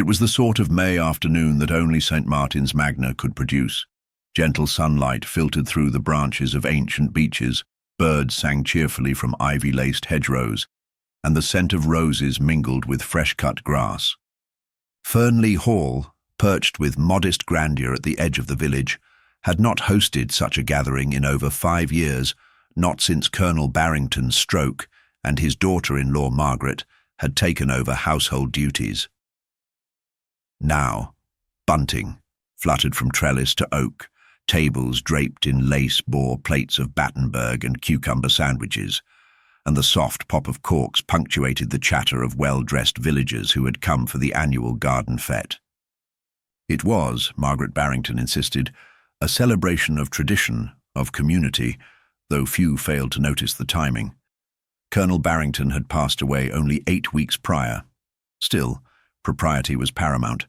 It was the sort of May afternoon that only St. Martin's Magna could produce. Gentle sunlight filtered through the branches of ancient beeches, birds sang cheerfully from ivy-laced hedgerows, and the scent of roses mingled with fresh-cut grass. Fernley Hall, perched with modest grandeur at the edge of the village, had not hosted such a gathering in over 5 years, not since Colonel Barrington's stroke and his daughter-in-law Margaret had taken over household duties. Now, bunting fluttered from trellis to oak, tables draped in lace bore plates of Battenberg and cucumber sandwiches, and the soft pop of corks punctuated the chatter of well-dressed villagers who had come for the annual garden fete. It was, Margaret Barrington insisted, a celebration of tradition, of community, though few failed to notice the timing. Colonel Barrington had passed away only 8 weeks prior. Still, propriety was paramount,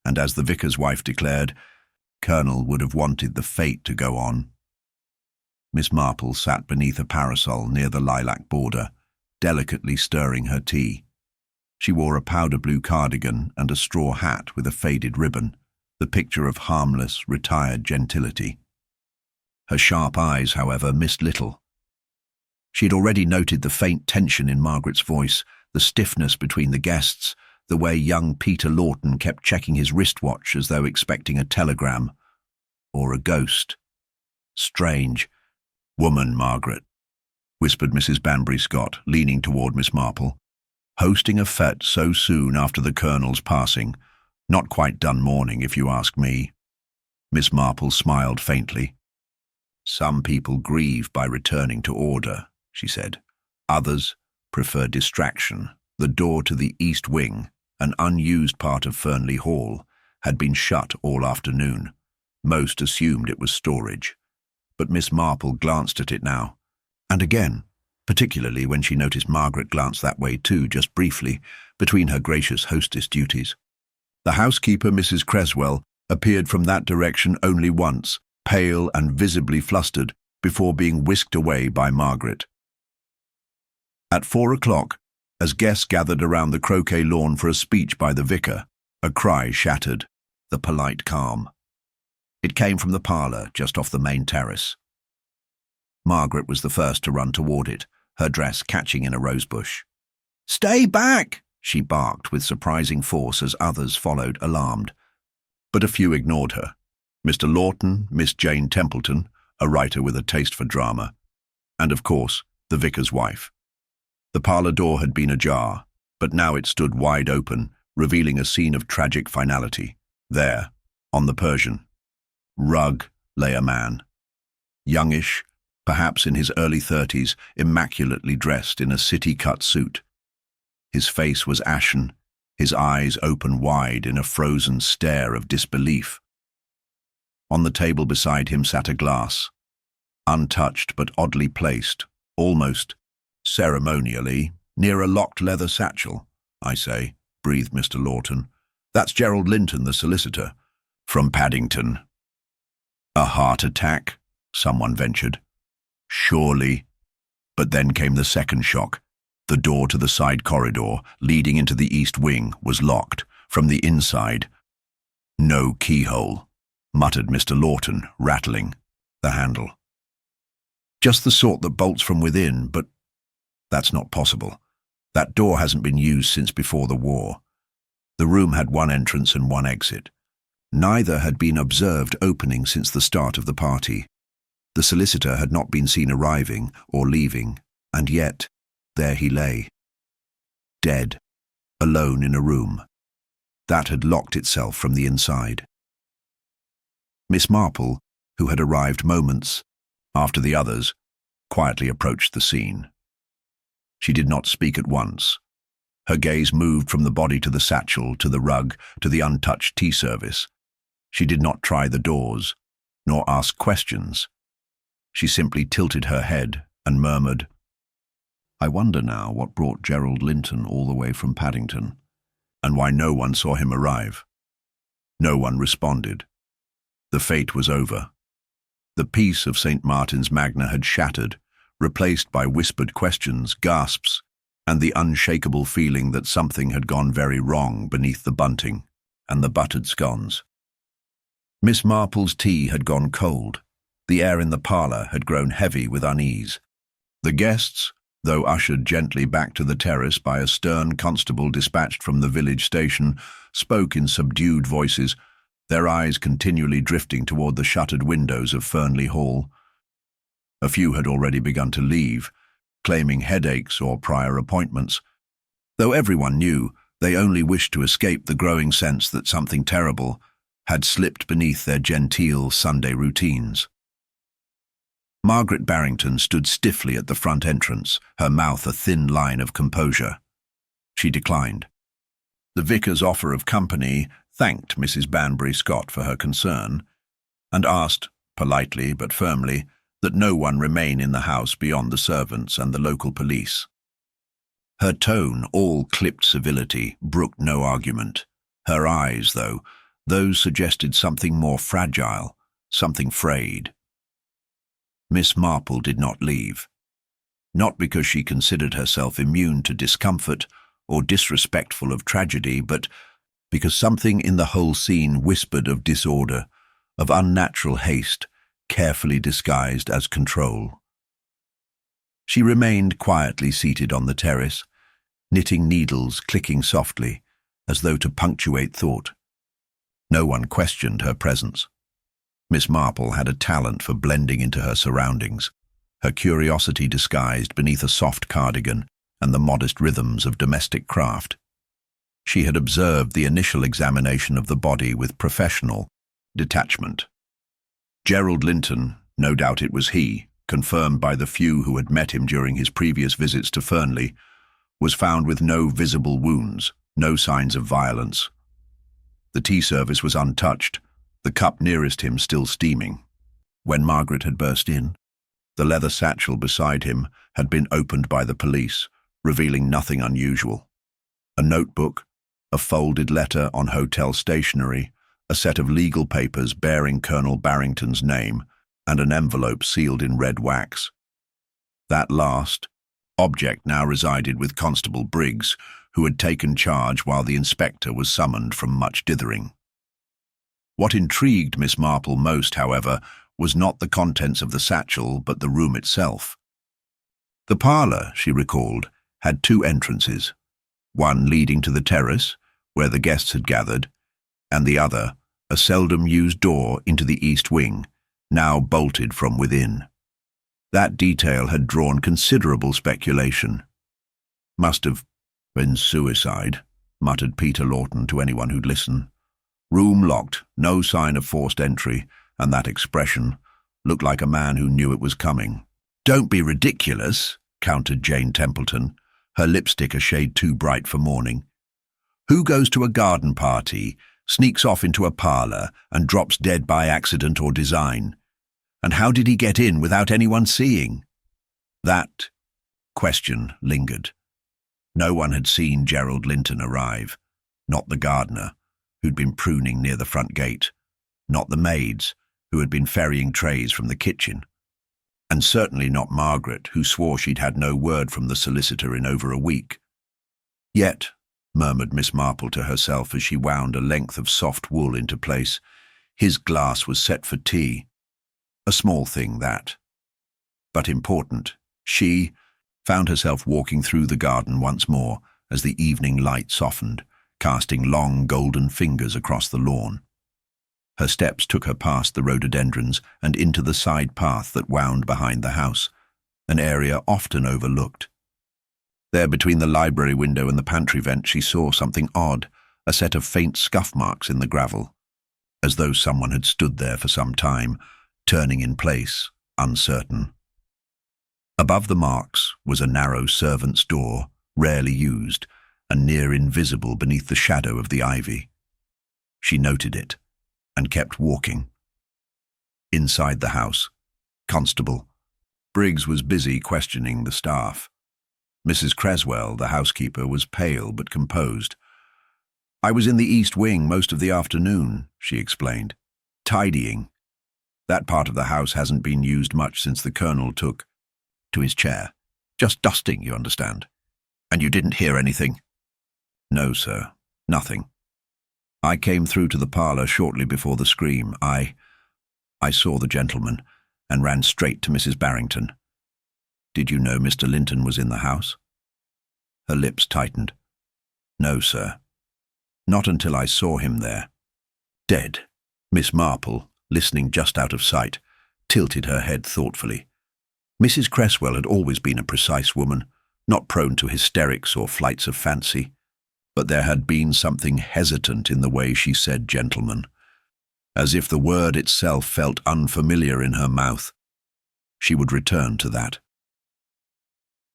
and as the vicar's wife declared, Colonel would have wanted the fete to go on. Miss Marple sat beneath a parasol near the lilac border, delicately stirring her tea. She wore a powder-blue cardigan and a straw hat with a faded ribbon, the picture of harmless, retired gentility. Her sharp eyes, however, missed little. She had already noted the faint tension in Margaret's voice, the stiffness between the guests, the way young Peter Lawton kept checking his wristwatch as though expecting a telegram. Or a ghost. Strange. "Woman, Margaret," whispered Mrs. Banbury Scott, leaning toward Miss Marple. "Hosting a fete so soon after the Colonel's passing. Not quite done mourning, if you ask me." Miss Marple smiled faintly. "Some people grieve by returning to order," she said. "Others prefer distraction." The door to the east wing, an unused part of Fernley Hall, had been shut all afternoon. Most assumed it was storage. But Miss Marple glanced at it now, and again, particularly when she noticed Margaret glance that way too, just briefly, between her gracious hostess duties. The housekeeper, Mrs. Creswell, appeared from that direction only once, pale and visibly flustered, before being whisked away by Margaret. At 4 o'clock, as guests gathered around the croquet lawn for a speech by the vicar, a cry shattered the polite calm. It came from the parlour, just off the main terrace. Margaret was the first to run toward it, her dress catching in a rosebush. "Stay back!" she barked with surprising force as others followed, alarmed. But a few ignored her. Mr. Lawton, Miss Jane Templeton, a writer with a taste for drama, and of course, the vicar's wife. The parlour door had been ajar, but now it stood wide open, revealing a scene of tragic finality. There, on the Persian rug, lay a man. Youngish, perhaps in his early 30s, immaculately dressed in a city-cut suit. His face was ashen, his eyes open wide in a frozen stare of disbelief. On the table beside him sat a glass, untouched but oddly placed, almost ceremonially, near a locked leather satchel. "I say," breathed Mr. Lawton. "That's Gerald Linton, the solicitor, from Paddington." "A heart attack?" someone ventured. "Surely." But then came the second shock. The door to the side corridor, leading into the east wing, was locked, from the inside. "No keyhole," muttered Mr. Lawton, rattling the handle. "Just the sort that bolts from within, but that's not possible. That door hasn't been used since before the war." The room had one entrance and one exit. Neither had been observed opening since the start of the party. The solicitor had not been seen arriving or leaving, and yet there he lay, dead, alone in a room that had locked itself from the inside. Miss Marple, who had arrived moments after the others, quietly approached the scene. She did not speak at once. Her gaze moved from the body to the satchel, to the rug, to the untouched tea service. She did not try the doors, nor ask questions. She simply tilted her head and murmured, "I wonder now what brought Gerald Linton all the way from Paddington, and why no one saw him arrive." No one responded. The fete was over. The peace of St. Martin's Magna had shattered, replaced by whispered questions, gasps, and the unshakable feeling that something had gone very wrong beneath the bunting. and the buttered scones. Miss Marple's tea had gone cold. The air in the parlour had grown heavy with unease. The guests, though ushered gently back to the terrace by a stern constable dispatched from the village station, spoke in subdued voices, their eyes continually drifting toward the shuttered windows of Fernley Hall. A few had already begun to leave, claiming headaches or prior appointments. Though everyone knew, they only wished to escape the growing sense that something terrible had slipped beneath their genteel Sunday routines. Margaret Barrington stood stiffly at the front entrance, her mouth a thin line of composure. She declined. The vicar's offer of company thanked Mrs. Banbury Scott for her concern, and asked, politely but firmly, that no one remain in the house beyond the servants and the local police. Her tone, all clipped civility, brooked no argument. Her eyes, though, those suggested something more fragile, something frayed. Miss Marple did not leave. Not because she considered herself immune to discomfort or disrespectful of tragedy, but because something in the whole scene whispered of disorder, of unnatural haste, carefully disguised as control. She remained quietly seated on the terrace, knitting needles clicking softly, as though to punctuate thought. No one questioned her presence. Miss Marple had a talent for blending into her surroundings, her curiosity disguised beneath a soft cardigan and the modest rhythms of domestic craft. She had observed the initial examination of the body with professional detachment. Gerald Linton, no doubt it was he, confirmed by the few who had met him during his previous visits to Fernley, was found with no visible wounds, no signs of violence. The tea service was untouched, the cup nearest him still steaming. When Margaret had burst in, the leather satchel beside him had been opened by the police, revealing nothing unusual. A notebook, a folded letter on hotel stationery, a set of legal papers bearing Colonel Barrington's name, and an envelope sealed in red wax. That last object now resided with Constable Briggs, who had taken charge while the inspector was summoned from much dithering. What intrigued Miss Marple most, however, was not the contents of the satchel, but the room itself. The parlour, she recalled, had two entrances, one leading to the terrace, where the guests had gathered, and the other, a seldom-used door into the east wing, now bolted from within. That detail had drawn considerable speculation. "Must have been suicide," muttered Peter Lawton to anyone who'd listen. "Room locked, no sign of forced entry, and that expression looked like a man who knew it was coming." "Don't be ridiculous," countered Jane Templeton, her lipstick a shade too bright for morning. "Who goes to a garden party, sneaks off into a parlour, and drops dead by accident or design? And how did he get in without anyone seeing?" That question lingered. No one had seen Gerald Linton arrive, not the gardener, who'd been pruning near the front gate, not the maids, who had been ferrying trays from the kitchen, and certainly not Margaret, who swore she'd had no word from the solicitor in over a week. "Yet," murmured Miss Marple to herself as she wound a length of soft wool into place, "his glass was set for tea. A small thing, that. But important. She found herself walking through the garden once more as the evening light softened, casting long golden fingers across the lawn. Her steps took her past the rhododendrons and into the side path that wound behind the house, an area often overlooked. There, between the library window and the pantry vent, she saw something odd, a set of faint scuff marks in the gravel, as though someone had stood there for some time, turning in place, uncertain. Above the marks was a narrow servant's door, rarely used, and near invisible beneath the shadow of the ivy. She noted it, and kept walking. Inside the house, Constable Briggs was busy questioning the staff. Mrs. Creswell, the housekeeper, was pale but composed. "I was in the east wing most of the afternoon," she explained, "tidying. That part of the house hasn't been used much since the Colonel took to his chair. Just dusting, you understand. And you didn't hear anything?" "No, sir. Nothing." I came through to the parlour shortly before the scream. I saw the gentleman and ran straight to Mrs. Barrington. Did you know Mr. Linton was in the house? Her lips tightened. No, sir. Not until I saw him there. Dead. Miss Marple, listening just out of sight, tilted her head thoughtfully. Mrs. Cresswell had always been a precise woman, not prone to hysterics or flights of fancy, but there had been something hesitant in the way she said gentleman, as if the word itself felt unfamiliar in her mouth. She would return to that.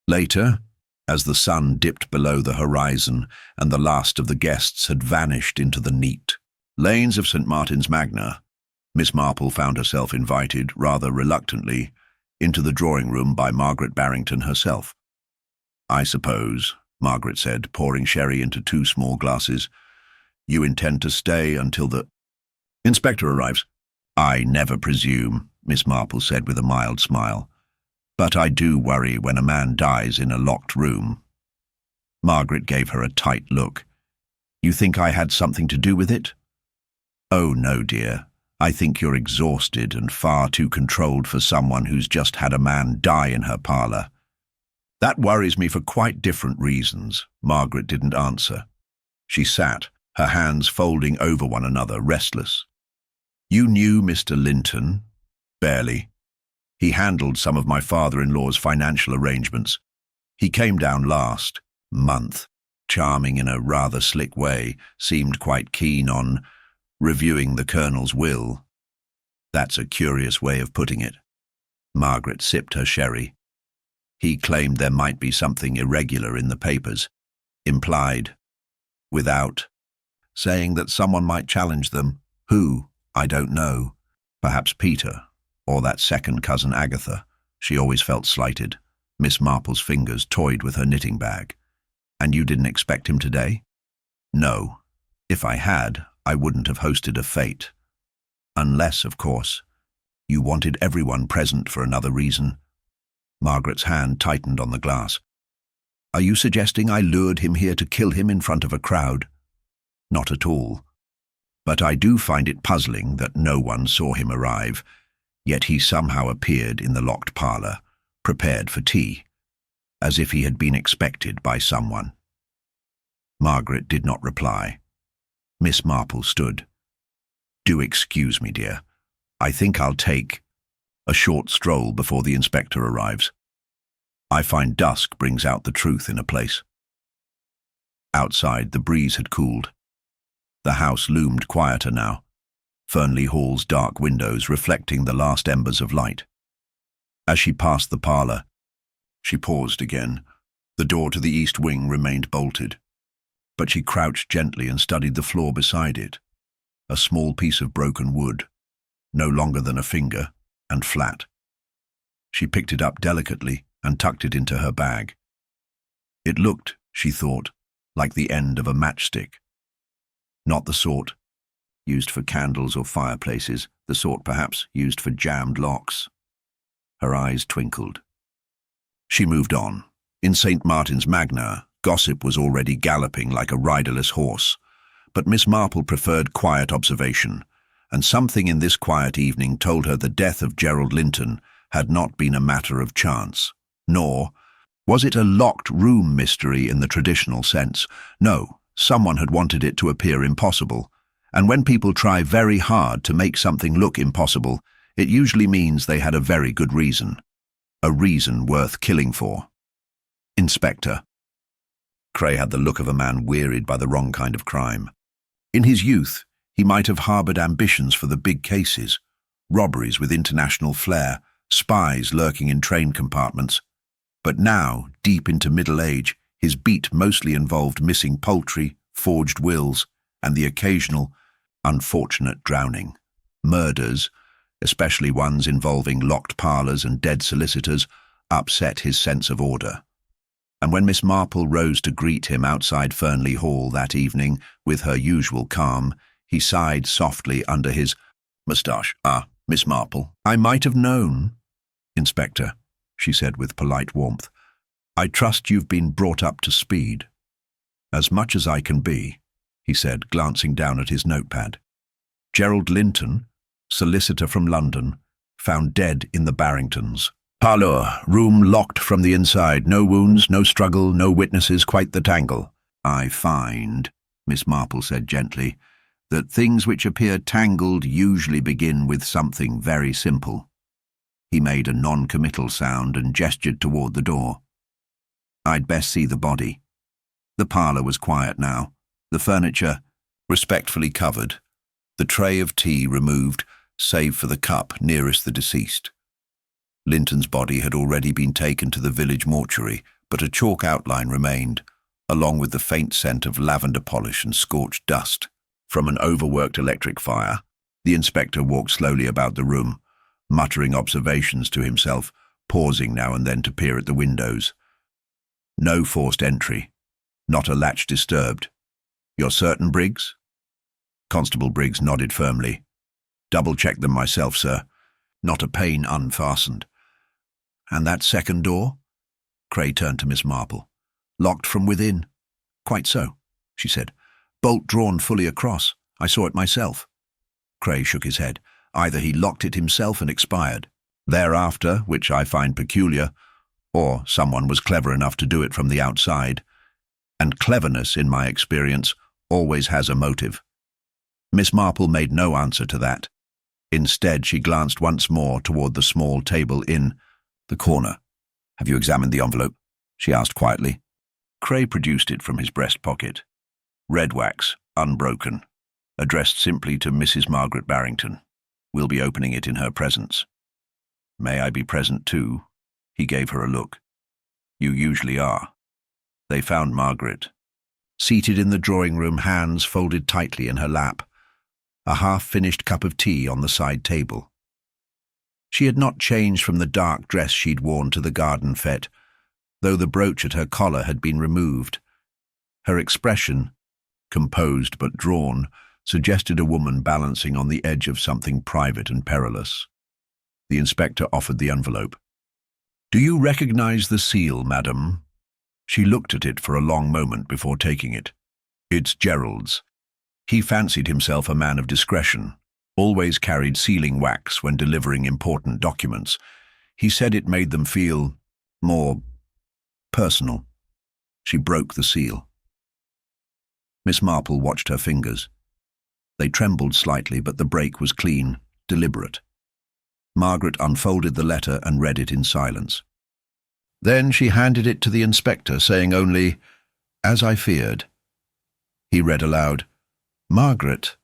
Later, as the sun dipped below the horizon and the last of the guests had vanished into the neat lanes of St. Martin's Magna, Miss Marple found herself invited, rather reluctantly, into the drawing-room by Margaret Barrington herself. I suppose, Margaret said, pouring sherry into 2 small glasses, you intend to stay until the inspector arrives. I never presume, Miss Marple said with a mild smile, but I do worry when a man dies in a locked room. Margaret gave her a tight look. You think I had something to do with it? Oh, no, dear. I think you're exhausted and far too controlled for someone who's just had a man die in her parlour. That worries me for quite different reasons. Margaret didn't answer. She sat, her hands folding over one another, restless. You knew Mr. Linton? Barely. He handled some of my father-in-law's financial arrangements. He came down last month, charming in a rather slick way, seemed quite keen on reviewing the Colonel's will. That's a curious way of putting it. Margaret sipped her sherry. He claimed there might be something irregular in the papers, implied, without, saying that someone might challenge them. Who? I don't know. Perhaps Peter, or that second cousin Agatha. She always felt slighted. Miss Marple's fingers toyed with her knitting bag. And you didn't expect him today? No. If I had, I wouldn't have hosted a fete. Unless, of course, you wanted everyone present for another reason. Margaret's hand tightened on the glass. Are you suggesting I lured him here to kill him in front of a crowd? Not at all. But I do find it puzzling that no one saw him arrive, yet he somehow appeared in the locked parlour, prepared for tea, as if he had been expected by someone. Margaret did not reply. Miss Marple stood. Do excuse me, dear. I think I'll take a short stroll before the inspector arrives. I find dusk brings out the truth in a place. Outside, the breeze had cooled. The house loomed quieter now, Fernley Hall's dark windows reflecting the last embers of light. As she passed the parlour, she paused again. The door to the east wing remained bolted, but she crouched gently and studied the floor beside it. A small piece of broken wood, no longer than a finger, and flat. She picked it up delicately and tucked it into her bag. It looked, she thought, like the end of a matchstick. Not the sort used for candles or fireplaces, the sort perhaps used for jammed locks. Her eyes twinkled. She moved on. In St. Martin's Magna, gossip was already galloping like a riderless horse, but Miss Marple preferred quiet observation, and something in this quiet evening told her the death of Gerald Linton had not been a matter of chance, nor was it a locked room mystery in the traditional sense. No, someone had wanted it to appear impossible, and when people try very hard to make something look impossible, it usually means they had a very good reason, a reason worth killing for. Inspector. Cray had the look of a man wearied by the wrong kind of crime. In his youth, he might have harboured ambitions for the big cases, robberies with international flair, spies lurking in train compartments. But now, deep into middle age, his beat mostly involved missing poultry, forged wills, and the occasional, unfortunate drowning. Murders, especially ones involving locked parlours and dead solicitors, upset his sense of order. And when Miss Marple rose to greet him outside Fernley Hall that evening with her usual calm, he sighed softly under his moustache. Ah, Miss Marple, I might have known. Inspector, she said with polite warmth, I trust you've been brought up to speed. As much as I can be, he said, glancing down at his notepad. Gerald Linton, solicitor from London, found dead in the Barringtons. Parlour, room locked from the inside. No wounds, no struggle, no witnesses, quite the tangle. I find, Miss Marple said gently, that things which appear tangled usually begin with something very simple. He made a non-committal sound and gestured toward the door. I'd best see the body. The parlour was quiet now, the furniture respectfully covered, the tray of tea removed, save for the cup nearest the deceased. Linton's body had already been taken to the village mortuary, but a chalk outline remained, along with the faint scent of lavender polish and scorched dust. From an overworked electric fire, the inspector walked slowly about the room, muttering observations to himself, pausing now and then to peer at the windows. No forced entry, not a latch disturbed. You're certain, Briggs? Constable Briggs nodded firmly. Double-checked them myself, sir. Not a pane unfastened. And that second door? Cray turned to Miss Marple. Locked from within. Quite so, she said. Bolt drawn fully across. I saw it myself. Cray shook his head. Either he locked it himself and expired. Thereafter, which I find peculiar, or someone was clever enough to do it from the outside. And cleverness, in my experience, always has a motive. Miss Marple made no answer to that. Instead, she glanced once more toward the small table in the corner. Have you examined the envelope? She asked quietly. Cray produced it from his breast pocket. Red wax, unbroken, addressed simply to Mrs. Margaret Barrington. We'll be opening it in her presence. May I be present too? He gave her a look. You usually are. They found Margaret, seated in the drawing-room, hands folded tightly in her lap, a half-finished cup of tea on the side table. She had not changed from the dark dress she'd worn to the garden fete, though the brooch at her collar had been removed. Her expression, composed but drawn, suggested a woman balancing on the edge of something private and perilous. The inspector offered the envelope. Do you recognize the seal, madam? She looked at it for a long moment before taking it. It's Gerald's. He fancied himself a man of discretion, always carried sealing wax when delivering important documents. He said it made them feel more personal. She broke the seal. Miss Marple watched her fingers. They trembled slightly, but the break was clean, deliberate. Margaret unfolded the letter and read it in silence. Then she handed it to the inspector, saying only, "As I feared." He read aloud, "Margaret,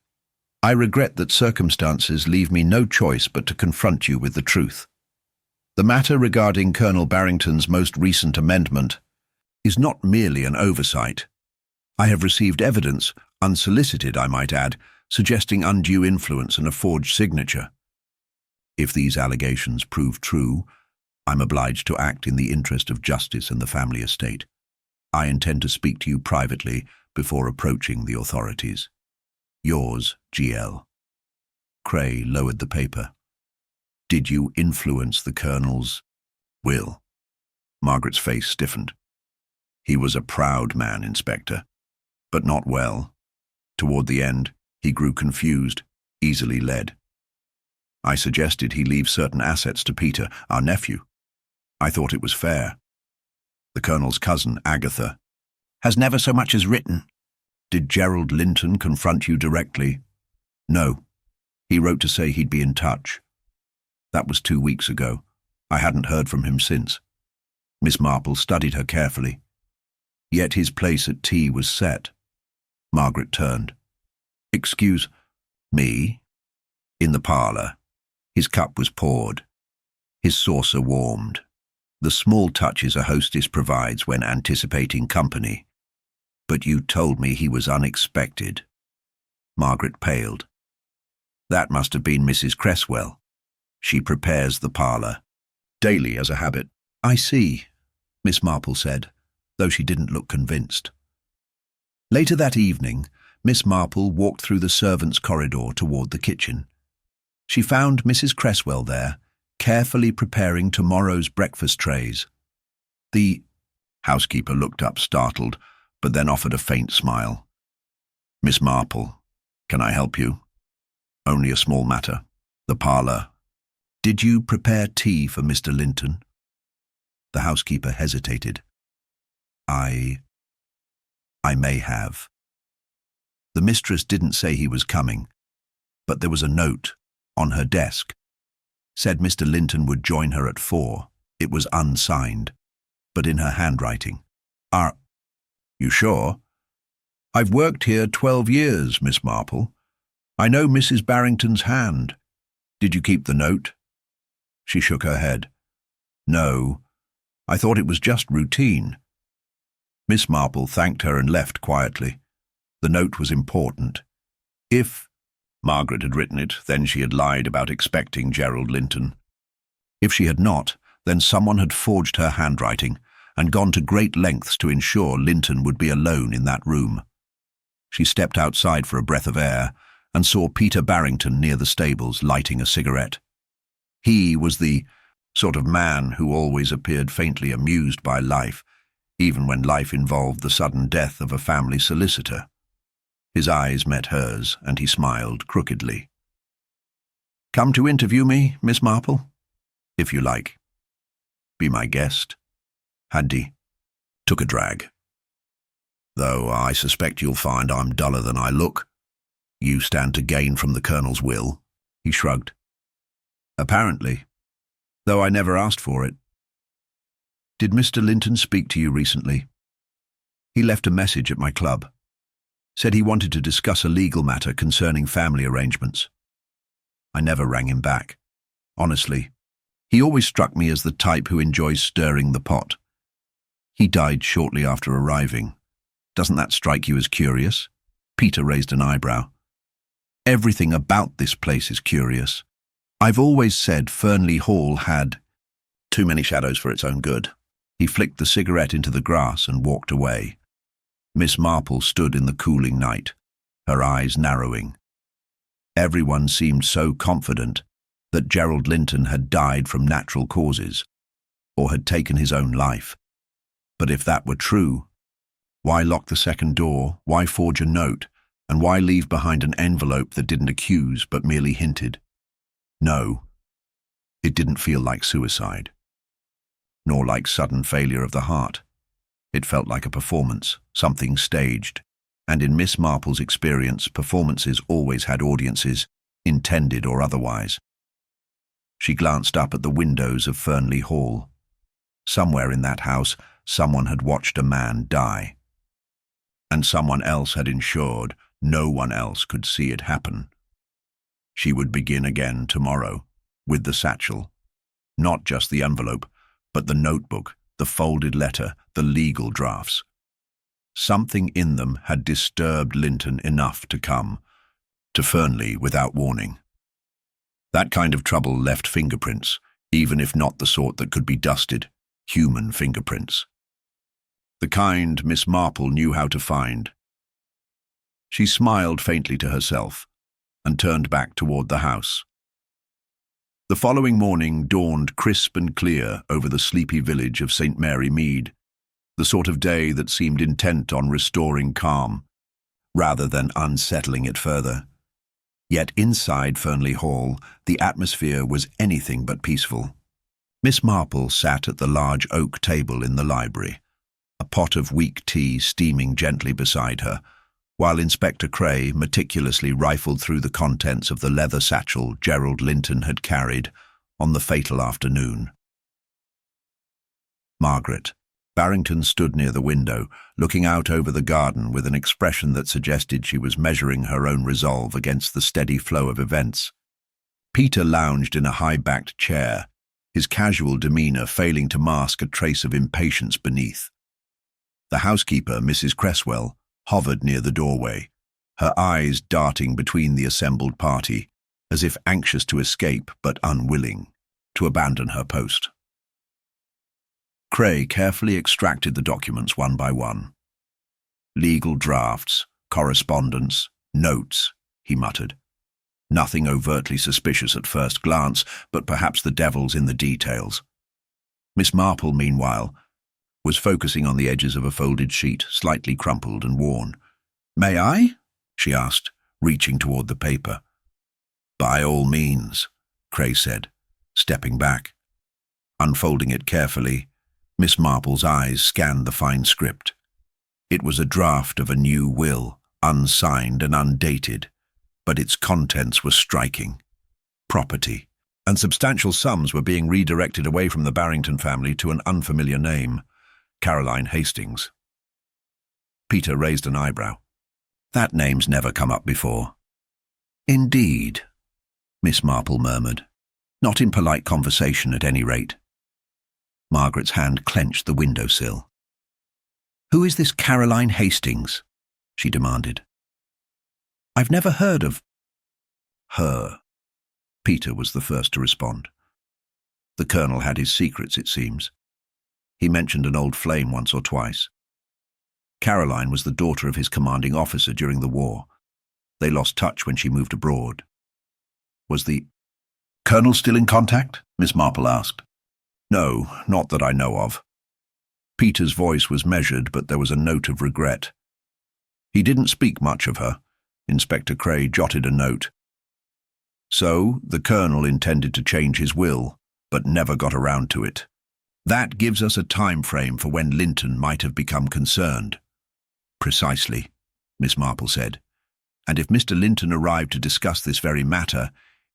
I regret that circumstances leave me no choice but to confront you with the truth. The matter regarding Colonel Barrington's most recent amendment is not merely an oversight. I have received evidence, unsolicited I might add, suggesting undue influence and a forged signature. If these allegations prove true, I'm obliged to act in the interest of justice and the family estate. I intend to speak to you privately before approaching the authorities. Yours, G.L." Cray lowered the paper. "Did you influence the Colonel's will?" Margaret's face stiffened. "He was a proud man, Inspector, but not well. Toward the end, he grew confused, easily led. I suggested he leave certain assets to Peter, our nephew. I thought it was fair. The Colonel's cousin, Agatha, has never so much as written. Did Gerald Linton confront you directly?" "No. He wrote to say he'd be in touch. That was 2 weeks ago. I hadn't heard from him since." Miss Marple studied her carefully. Yet his place at tea was set. Margaret turned. "Excuse me?" In the parlour. His cup was poured. His saucer warmed. The small touches a hostess provides when anticipating company. "But you told me he was unexpected." Margaret paled. "That must have been Mrs. Cresswell. She prepares the parlour daily as a habit." "I see," Miss Marple said, though she didn't look convinced. Later that evening, Miss Marple walked through the servants' corridor toward the kitchen. She found Mrs. Cresswell there, carefully preparing tomorrow's breakfast trays. The housekeeper looked up startled, but then offered a faint smile. Miss Marple, can I help you? Only a small matter. The parlour. Did you prepare tea for Mr. Linton? The housekeeper hesitated. I may have. The mistress didn't say he was coming, but there was a note on her desk. Said Mr. Linton would join her at 4. It was unsigned, but in her handwriting. Are you sure? I've worked here 12 years, Miss Marple. I know Mrs. Barrington's hand. Did you keep the note? She shook her head. No, I thought it was just routine. Miss Marple thanked her and left quietly. The note was important. If Margaret had written it, then she had lied about expecting Gerald Linton. If she had not, then someone had forged her handwriting and gone to great lengths to ensure Linton would be alone in that room. She stepped outside for a breath of air and saw Peter Barrington near the stables lighting a cigarette. He was the sort of man who always appeared faintly amused by life, even when life involved the sudden death of a family solicitor. His eyes met hers, and he smiled crookedly. Come to interview me, Miss Marple? If you like. Be my guest. Haddy took a drag. Though I suspect you'll find I'm duller than I look. You stand to gain from the Colonel's will, he shrugged. Apparently, though I never asked for it. Did Mr. Linton speak to you recently? He left a message at my club. Said he wanted to discuss a legal matter concerning family arrangements. I never rang him back. Honestly, he always struck me as the type who enjoys stirring the pot. He died shortly after arriving. Doesn't that strike you as curious? Peter raised an eyebrow. Everything about this place is curious. I've always said Fernley Hall had too many shadows for its own good. He flicked the cigarette into the grass and walked away. Miss Marple stood in the cooling night, her eyes narrowing. Everyone seemed so confident that Gerald Linton had died from natural causes, or had taken his own life. But if that were true, why lock the second door, why forge a note, and why leave behind an envelope that didn't accuse but merely hinted? No, it didn't feel like suicide, nor like sudden failure of the heart. It felt like a performance, something staged, and in Miss Marple's experience, performances always had audiences, intended or otherwise. She glanced up at the windows of Fernley Hall. Somewhere in that house, someone had watched a man die, and someone else had ensured no one else could see it happen. She would begin again tomorrow, with the satchel. Not just the envelope, but the notebook, the folded letter, the legal drafts. Something in them had disturbed Linton enough to come to Fernley without warning. That kind of trouble left fingerprints, even if not the sort that could be dusted, human fingerprints. The kind Miss Marple knew how to find. She smiled faintly to herself and turned back toward the house. The following morning dawned crisp and clear over the sleepy village of St. Mary Mead, the sort of day that seemed intent on restoring calm, rather than unsettling it further. Yet inside Fernley Hall, the atmosphere was anything but peaceful. Miss Marple sat at the large oak table in the library, a pot of weak tea steaming gently beside her, while Inspector Cray meticulously rifled through the contents of the leather satchel Gerald Linton had carried on the fatal afternoon. Margaret Barrington stood near the window, looking out over the garden with an expression that suggested she was measuring her own resolve against the steady flow of events. Peter lounged in a high-backed chair, his casual demeanour failing to mask a trace of impatience beneath. The housekeeper, Mrs. Cresswell, hovered near the doorway, her eyes darting between the assembled party, as if anxious to escape but unwilling to abandon her post. Cray carefully extracted the documents one by one. Legal drafts, correspondence, notes, he muttered. Nothing overtly suspicious at first glance, but perhaps the devil's in the details. Miss Marple, meanwhile, was focusing on the edges of a folded sheet, slightly crumpled and worn. "May I?" she asked, reaching toward the paper. By all means, Cray said, stepping back. Unfolding it carefully, Miss Marple's eyes scanned the fine script. It was a draft of a new will, unsigned and undated, but its contents were striking. Property, and substantial sums were being redirected away from the Barrington family to an unfamiliar name, Caroline Hastings. Peter raised an eyebrow. That name's never come up before. Indeed, Miss Marple murmured. Not in polite conversation, at any rate. Margaret's hand clenched the windowsill. Who is this Caroline Hastings? She demanded. I've never heard of her. Peter was the first to respond. The colonel had his secrets, it seems. He mentioned an old flame once or twice. Caroline was the daughter of his commanding officer during the war. They lost touch when she moved abroad. Was the colonel still in contact? Miss Marple asked. No, not that I know of. Peter's voice was measured, but there was a note of regret. He didn't speak much of her. Inspector Cray jotted a note. So, the colonel intended to change his will, but never got around to it. That gives us a time frame for when Linton might have become concerned. Precisely, Miss Marple said. And if Mr. Linton arrived to discuss this very matter,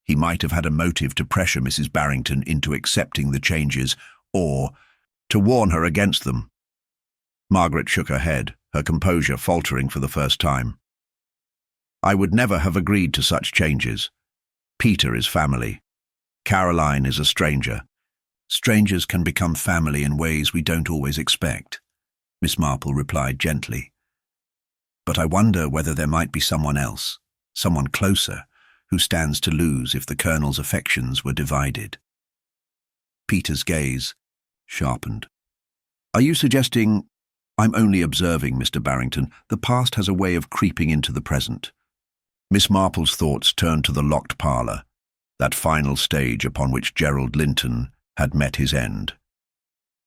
he might have had a motive to pressure Mrs. Barrington into accepting the changes, or to warn her against them. Margaret shook her head, her composure faltering for the first time. I would never have agreed to such changes. Peter is family. Caroline is a stranger. Strangers can become family in ways we don't always expect, Miss Marple replied gently. But I wonder whether there might be someone else, someone closer, who stands to lose if the colonel's affections were divided. Peter's gaze sharpened. Are you suggesting? I'm only observing, Mr. Barrington. The past has a way of creeping into the present. Miss Marple's thoughts turned to the locked parlour, that final stage upon which Gerald Linton had met his end.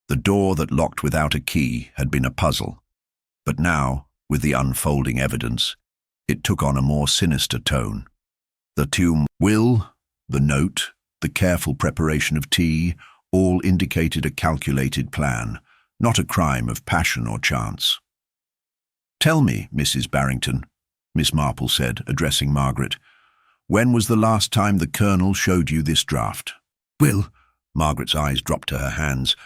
The door that locked without a key had been a puzzle, but now, with the unfolding evidence, it took on a more sinister tone. The tomb will, the note, the careful preparation of tea, all indicated a calculated plan, not a crime of passion or chance. Tell me, Mrs. Barrington, Miss Marple said, addressing Margaret, when was the last time the colonel showed you this draft? Will, Margaret's eyes dropped to her hands.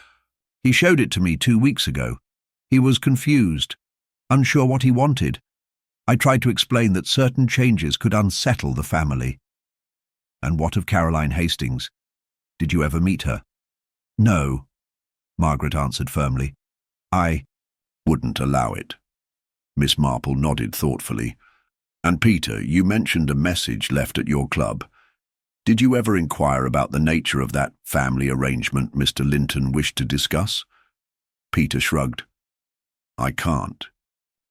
He showed it to me 2 weeks ago. He was confused, unsure what he wanted. I tried to explain that certain changes could unsettle the family. And what of Caroline Hastings? Did you ever meet her? No, Margaret answered firmly. I wouldn't allow it. Miss Marple nodded thoughtfully. And Peter, you mentioned a message left at your club. Did you ever inquire about the nature of that family arrangement Mr. Linton wished to discuss? Peter shrugged. I can't.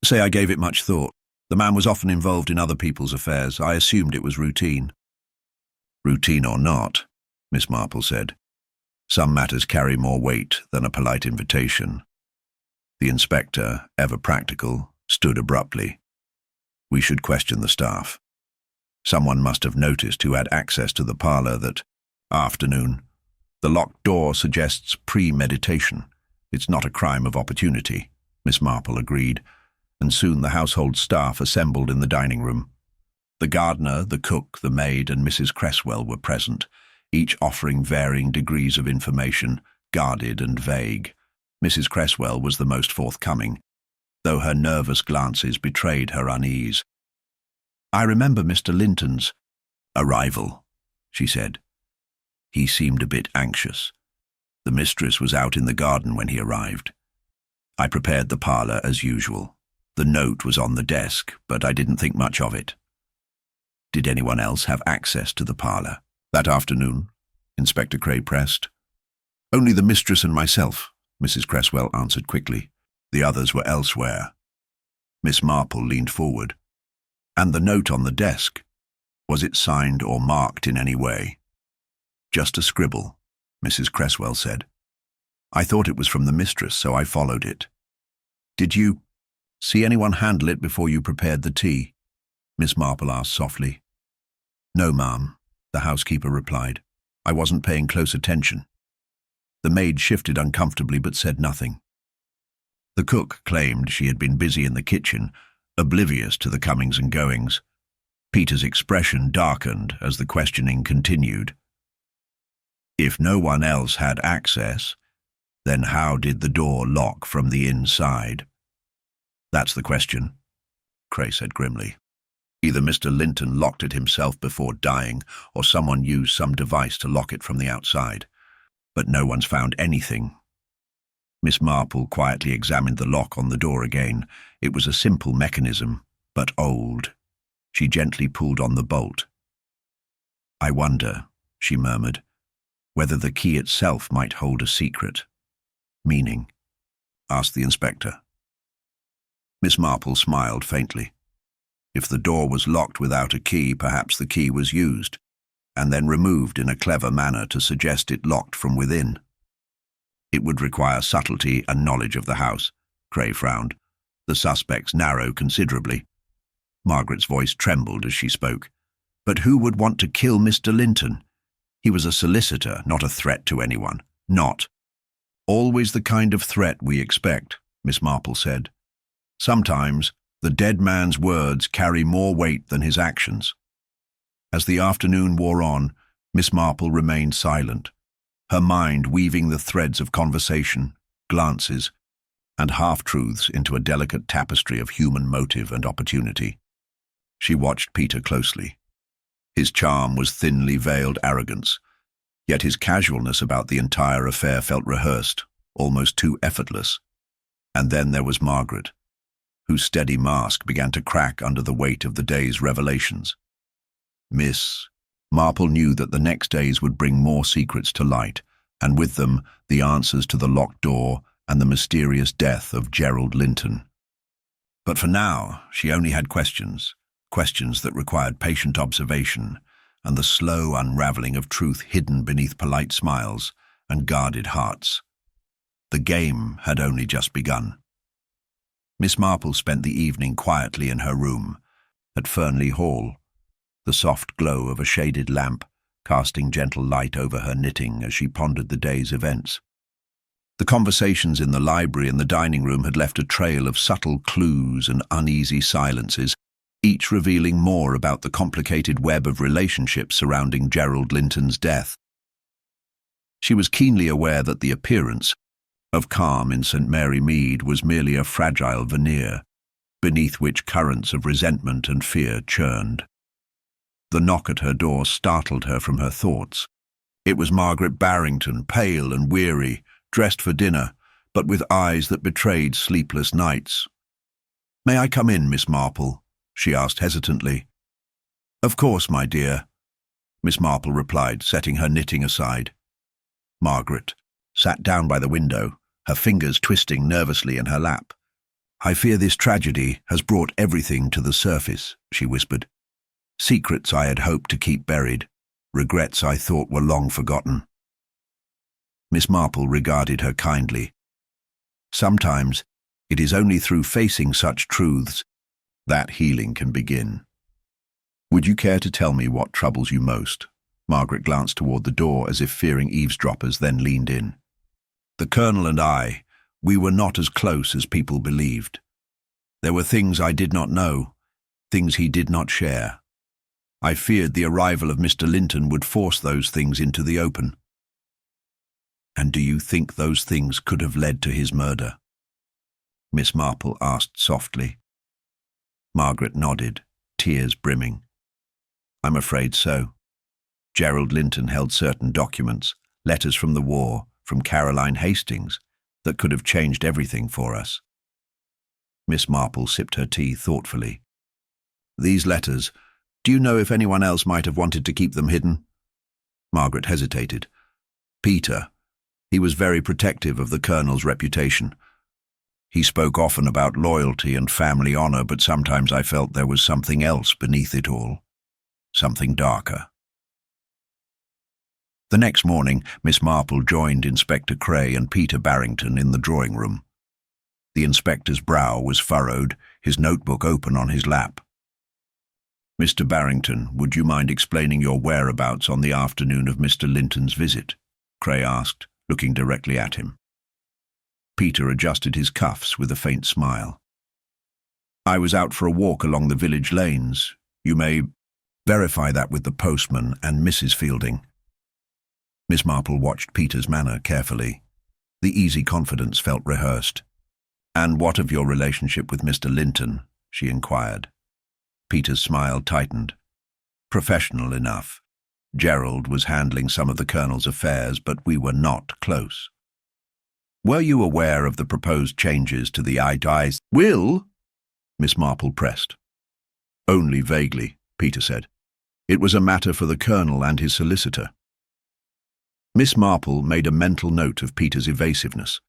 Say I gave it much thought. The man was often involved in other people's affairs. I assumed it was routine. Routine or not, Miss Marple said. Some matters carry more weight than a polite invitation. The inspector, ever practical, stood abruptly. We should question the staff. Someone must have noticed who had access to the parlour that afternoon. The locked door suggests premeditation. It's not a crime of opportunity, Miss Marple agreed, and soon the household staff assembled in the dining room. The gardener, the cook, the maid, and Mrs. Cresswell were present, each offering varying degrees of information, guarded and vague. Mrs. Cresswell was the most forthcoming, though her nervous glances betrayed her unease. I remember Mr. Linton's arrival, she said. He seemed a bit anxious. The mistress was out in the garden when he arrived. I prepared the parlour as usual. The note was on the desk, but I didn't think much of it. Did anyone else have access to the parlour that afternoon? Inspector Cray pressed. Only the mistress and myself, Mrs. Cresswell answered quickly. The others were elsewhere. Miss Marple leaned forward. And the note on the desk, was it signed or marked in any way? Just a scribble, Mrs. Cresswell said. I thought it was from the mistress, so I followed it. Did you see anyone handle it before you prepared the tea? Miss Marple asked softly. "No, ma'am," the housekeeper replied. "I wasn't paying close attention." The maid shifted uncomfortably but said nothing. The cook claimed she had been busy in the kitchen, oblivious to the comings and goings. Peter's expression darkened as the questioning continued. If no one else had access, then how did the door lock from the inside? "That's the question," Cray said grimly. "Either Mr. Linton locked it himself before dying, or someone used some device to lock it from the outside. But no one's found anything." Miss Marple quietly examined the lock on the door again. It was a simple mechanism, but old. She gently pulled on the bolt. "I wonder," she murmured, "whether the key itself might hold a secret." "Meaning?" asked the inspector. Miss Marple smiled faintly. If the door was locked without a key, perhaps the key was used, and then removed in a clever manner to suggest it locked from within. It would require subtlety and knowledge of the house. Cray frowned. The suspects narrow considerably. Margaret's voice trembled as she spoke. "But who would want to kill Mr. Linton? He was a solicitor, not a threat to anyone. Not." "Always the kind of threat we expect," Miss Marple said. "Sometimes the dead man's words carry more weight than his actions." As the afternoon wore on, Miss Marple remained silent, her mind weaving the threads of conversation, glances, and half-truths into a delicate tapestry of human motive and opportunity. She watched Peter closely. His charm was thinly veiled arrogance, yet his casualness about the entire affair felt rehearsed, almost too effortless. And then there was Margaret, whose steady mask began to crack under the weight of the day's revelations. Miss Marple knew that the next days would bring more secrets to light, and with them the answers to the locked door and the mysterious death of Gerald Linton. But for now, she only had questions that required patient observation and the slow unraveling of truth hidden beneath polite smiles and guarded hearts. The game had only just begun. Miss Marple spent the evening quietly in her room at Fernley Hall, the soft glow of a shaded lamp casting gentle light over her knitting as she pondered the day's events. The conversations in the library and the dining room had left a trail of subtle clues and uneasy silences, each revealing more about the complicated web of relationships surrounding Gerald Linton's death. She was keenly aware that the appearance of calm in St. Mary Mead was merely a fragile veneer, beneath which currents of resentment and fear churned. The knock at her door startled her from her thoughts. It was Margaret Barrington, pale and weary, dressed for dinner, but with eyes that betrayed sleepless nights. "May I come in, Miss Marple?" she asked hesitantly. "Of course, my dear," Miss Marple replied, setting her knitting aside. Margaret sat down by the window, her fingers twisting nervously in her lap. "I fear this tragedy has brought everything to the surface," she whispered. "Secrets I had hoped to keep buried, regrets I thought were long forgotten." Miss Marple regarded her kindly. "Sometimes it is only through facing such truths that healing can begin. Would you care to tell me what troubles you most?" Margaret glanced toward the door as if fearing eavesdroppers, then leaned in. "The Colonel and I, we were not as close as people believed. There were things I did not know, things he did not share. I feared the arrival of Mr. Linton would force those things into the open." "And do you think those things could have led to his murder?" Miss Marple asked softly. Margaret nodded, tears brimming. "I'm afraid so. Gerald Linton held certain documents, letters from the war, from Caroline Hastings, that could have changed everything for us." Miss Marple sipped her tea thoughtfully. "These letters, do you know if anyone else might have wanted to keep them hidden?" Margaret hesitated. "Peter. He was very protective of the Colonel's reputation. He spoke often about loyalty and family honor, but sometimes I felt there was something else beneath it all. Something darker." The next morning, Miss Marple joined Inspector Cray and Peter Barrington in the drawing room. The inspector's brow was furrowed, his notebook open on his lap. "Mr. Barrington, would you mind explaining your whereabouts on the afternoon of Mr. Linton's visit?" Cray asked, looking directly at him. Peter adjusted his cuffs with a faint smile. "I was out for a walk along the village lanes. You may verify that with the postman and Mrs. Fielding." Miss Marple watched Peter's manner carefully. The easy confidence felt rehearsed. "And what of your relationship with Mr. Linton?" she inquired. Peter's smile tightened. "Professional enough. Gerald was handling some of the Colonel's affairs, but we were not close." "Were you aware of the proposed changes to the eye-to-eye will?" Miss Marple pressed. "Only vaguely," Peter said. "It was a matter for the Colonel and his solicitor." Miss Marple made a mental note of Peter's evasiveness.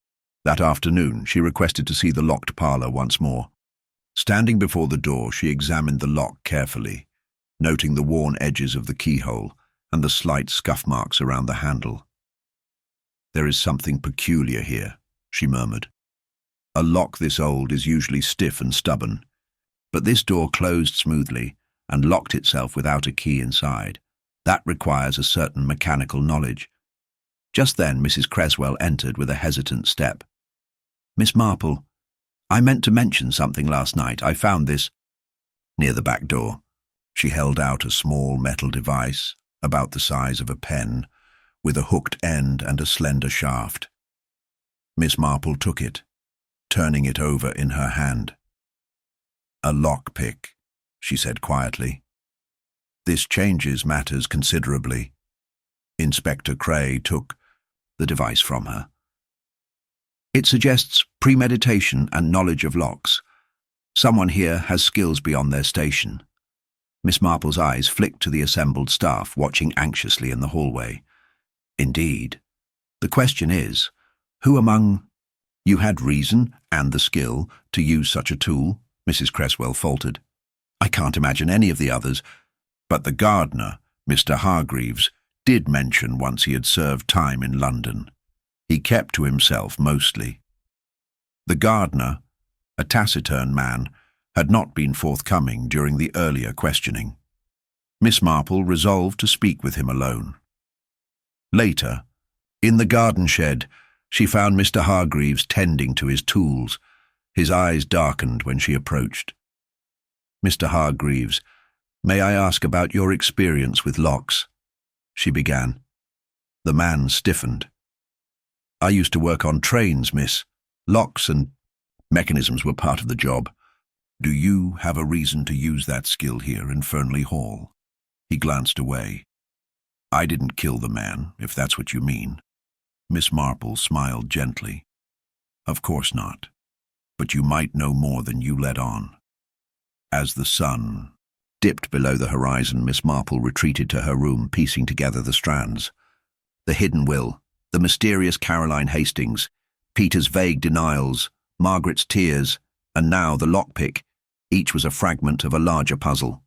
That afternoon, she requested to see the locked parlour once more. Standing before the door, she examined the lock carefully, noting the worn edges of the keyhole and the slight scuff marks around the handle. "There is something peculiar here," she murmured. "A lock this old is usually stiff and stubborn, but this door closed smoothly and locked itself without a key inside. That requires a certain mechanical knowledge." Just then Mrs. Creswell entered with a hesitant step. "Miss Marple, I meant to mention something last night. I found this near the back door." She held out a small metal device, about the size of a pen, with a hooked end and a slender shaft. Miss Marple took it, turning it over in her hand. "A lockpick," she said quietly. "This changes matters considerably." Inspector Cray took the device from her. "It suggests premeditation and knowledge of locks. Someone here has skills beyond their station." Miss Marple's eyes flicked to the assembled staff, watching anxiously in the hallway. "Indeed. The question is, who among you had reason and the skill to use such a tool?" Mrs. Creswell faltered. "I can't imagine any of the others, but the gardener, Mr. Hargreaves, did mention once he had served time in London. He kept to himself mostly." The gardener, a taciturn man, had not been forthcoming during the earlier questioning. Miss Marple resolved to speak with him alone. Later, in the garden shed, she found Mr. Hargreaves tending to his tools. His eyes darkened when she approached. "Mr. Hargreaves, may I ask about your experience with locks?" she began. The man stiffened. "I used to work on trains, miss. Locks and mechanisms were part of the job. Do you have a reason to use that skill here in Fernley Hall?" He glanced away. "I didn't kill the man, if that's what you mean." Miss Marple smiled gently. "Of course not. But you might know more than you let on." As the sun dipped below the horizon, Miss Marple retreated to her room, piecing together the strands. The hidden will, the mysterious Caroline Hastings, Peter's vague denials, Margaret's tears, and now the lockpick, each was a fragment of a larger puzzle.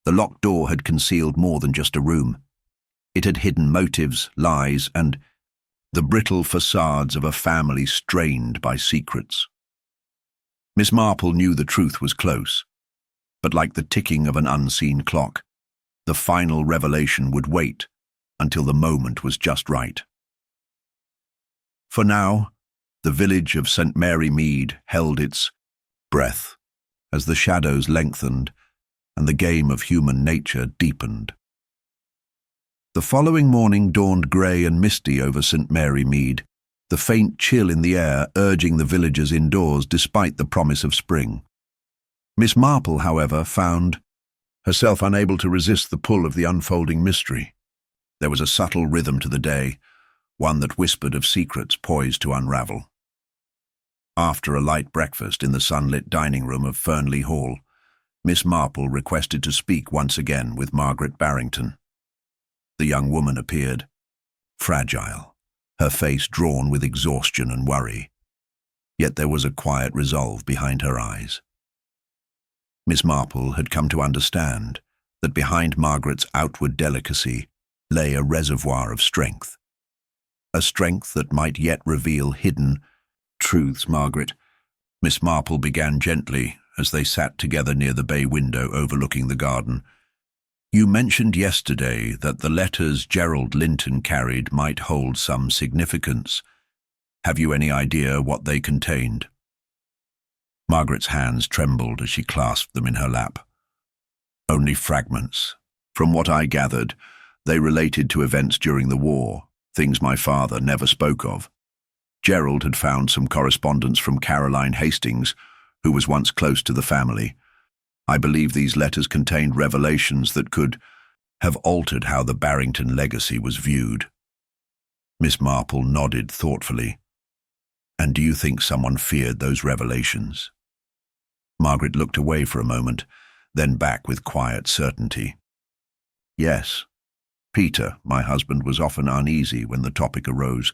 The locked door had concealed more than just a room. It had hidden motives, lies, and the brittle facades of a family strained by secrets. Miss Marple knew the truth was close, but like the ticking of an unseen clock, the final revelation would wait until the moment was just right. For now, the village of St. Mary Mead held its breath as the shadows lengthened and the game of human nature deepened. The following morning dawned grey and misty over St. Mary Mead, the faint chill in the air urging the villagers indoors despite the promise of spring. Miss Marple, however, found herself unable to resist the pull of the unfolding mystery. There was a subtle rhythm to the day, one that whispered of secrets poised to unravel. After a light breakfast in the sunlit dining room of Fernley Hall, Miss Marple requested to speak once again with Margaret Barrington. The young woman appeared, fragile, her face drawn with exhaustion and worry. Yet there was a quiet resolve behind her eyes. Miss Marple had come to understand that behind Margaret's outward delicacy lay a reservoir of strength. A strength that might yet reveal hidden truths. "Margaret," Miss Marple began gently, as they sat together near the bay window overlooking the garden. "You mentioned yesterday that the letters Gerald Linton carried might hold some significance. Have you any idea what they contained?" Margaret's hands trembled as she clasped them in her lap. "Only fragments. From what I gathered, they related to events during the war, things my father never spoke of. Gerald had found some correspondence from Caroline Hastings, who was once close to the family. I believe these letters contained revelations that could have altered how the Barrington legacy was viewed." Miss Marple nodded thoughtfully. "And do you think someone feared those revelations?" Margaret looked away for a moment, then back with quiet certainty. "Yes. Peter, my husband, was often uneasy when the topic arose.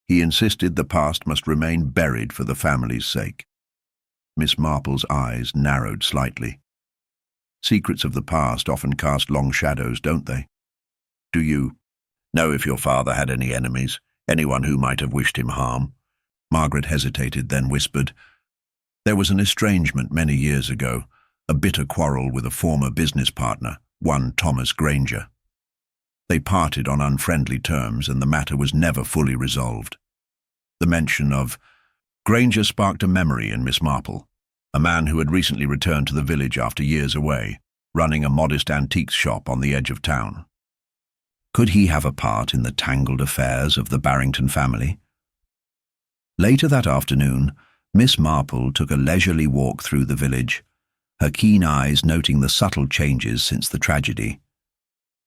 He insisted the past must remain buried for the family's sake." Miss Marple's eyes narrowed slightly. "Secrets of the past often cast long shadows, don't they? Do you know if your father had any enemies, anyone who might have wished him harm?" Margaret hesitated, then whispered, "There was an estrangement many years ago, a bitter quarrel with a former business partner, one Thomas Granger. They parted on unfriendly terms, and the matter was never fully resolved." The mention of Granger sparked a memory in Miss Marple, a man who had recently returned to the village after years away, running a modest antiques shop on the edge of town. Could he have a part in the tangled affairs of the Barrington family? Later that afternoon, Miss Marple took a leisurely walk through the village, her keen eyes noting the subtle changes since the tragedy.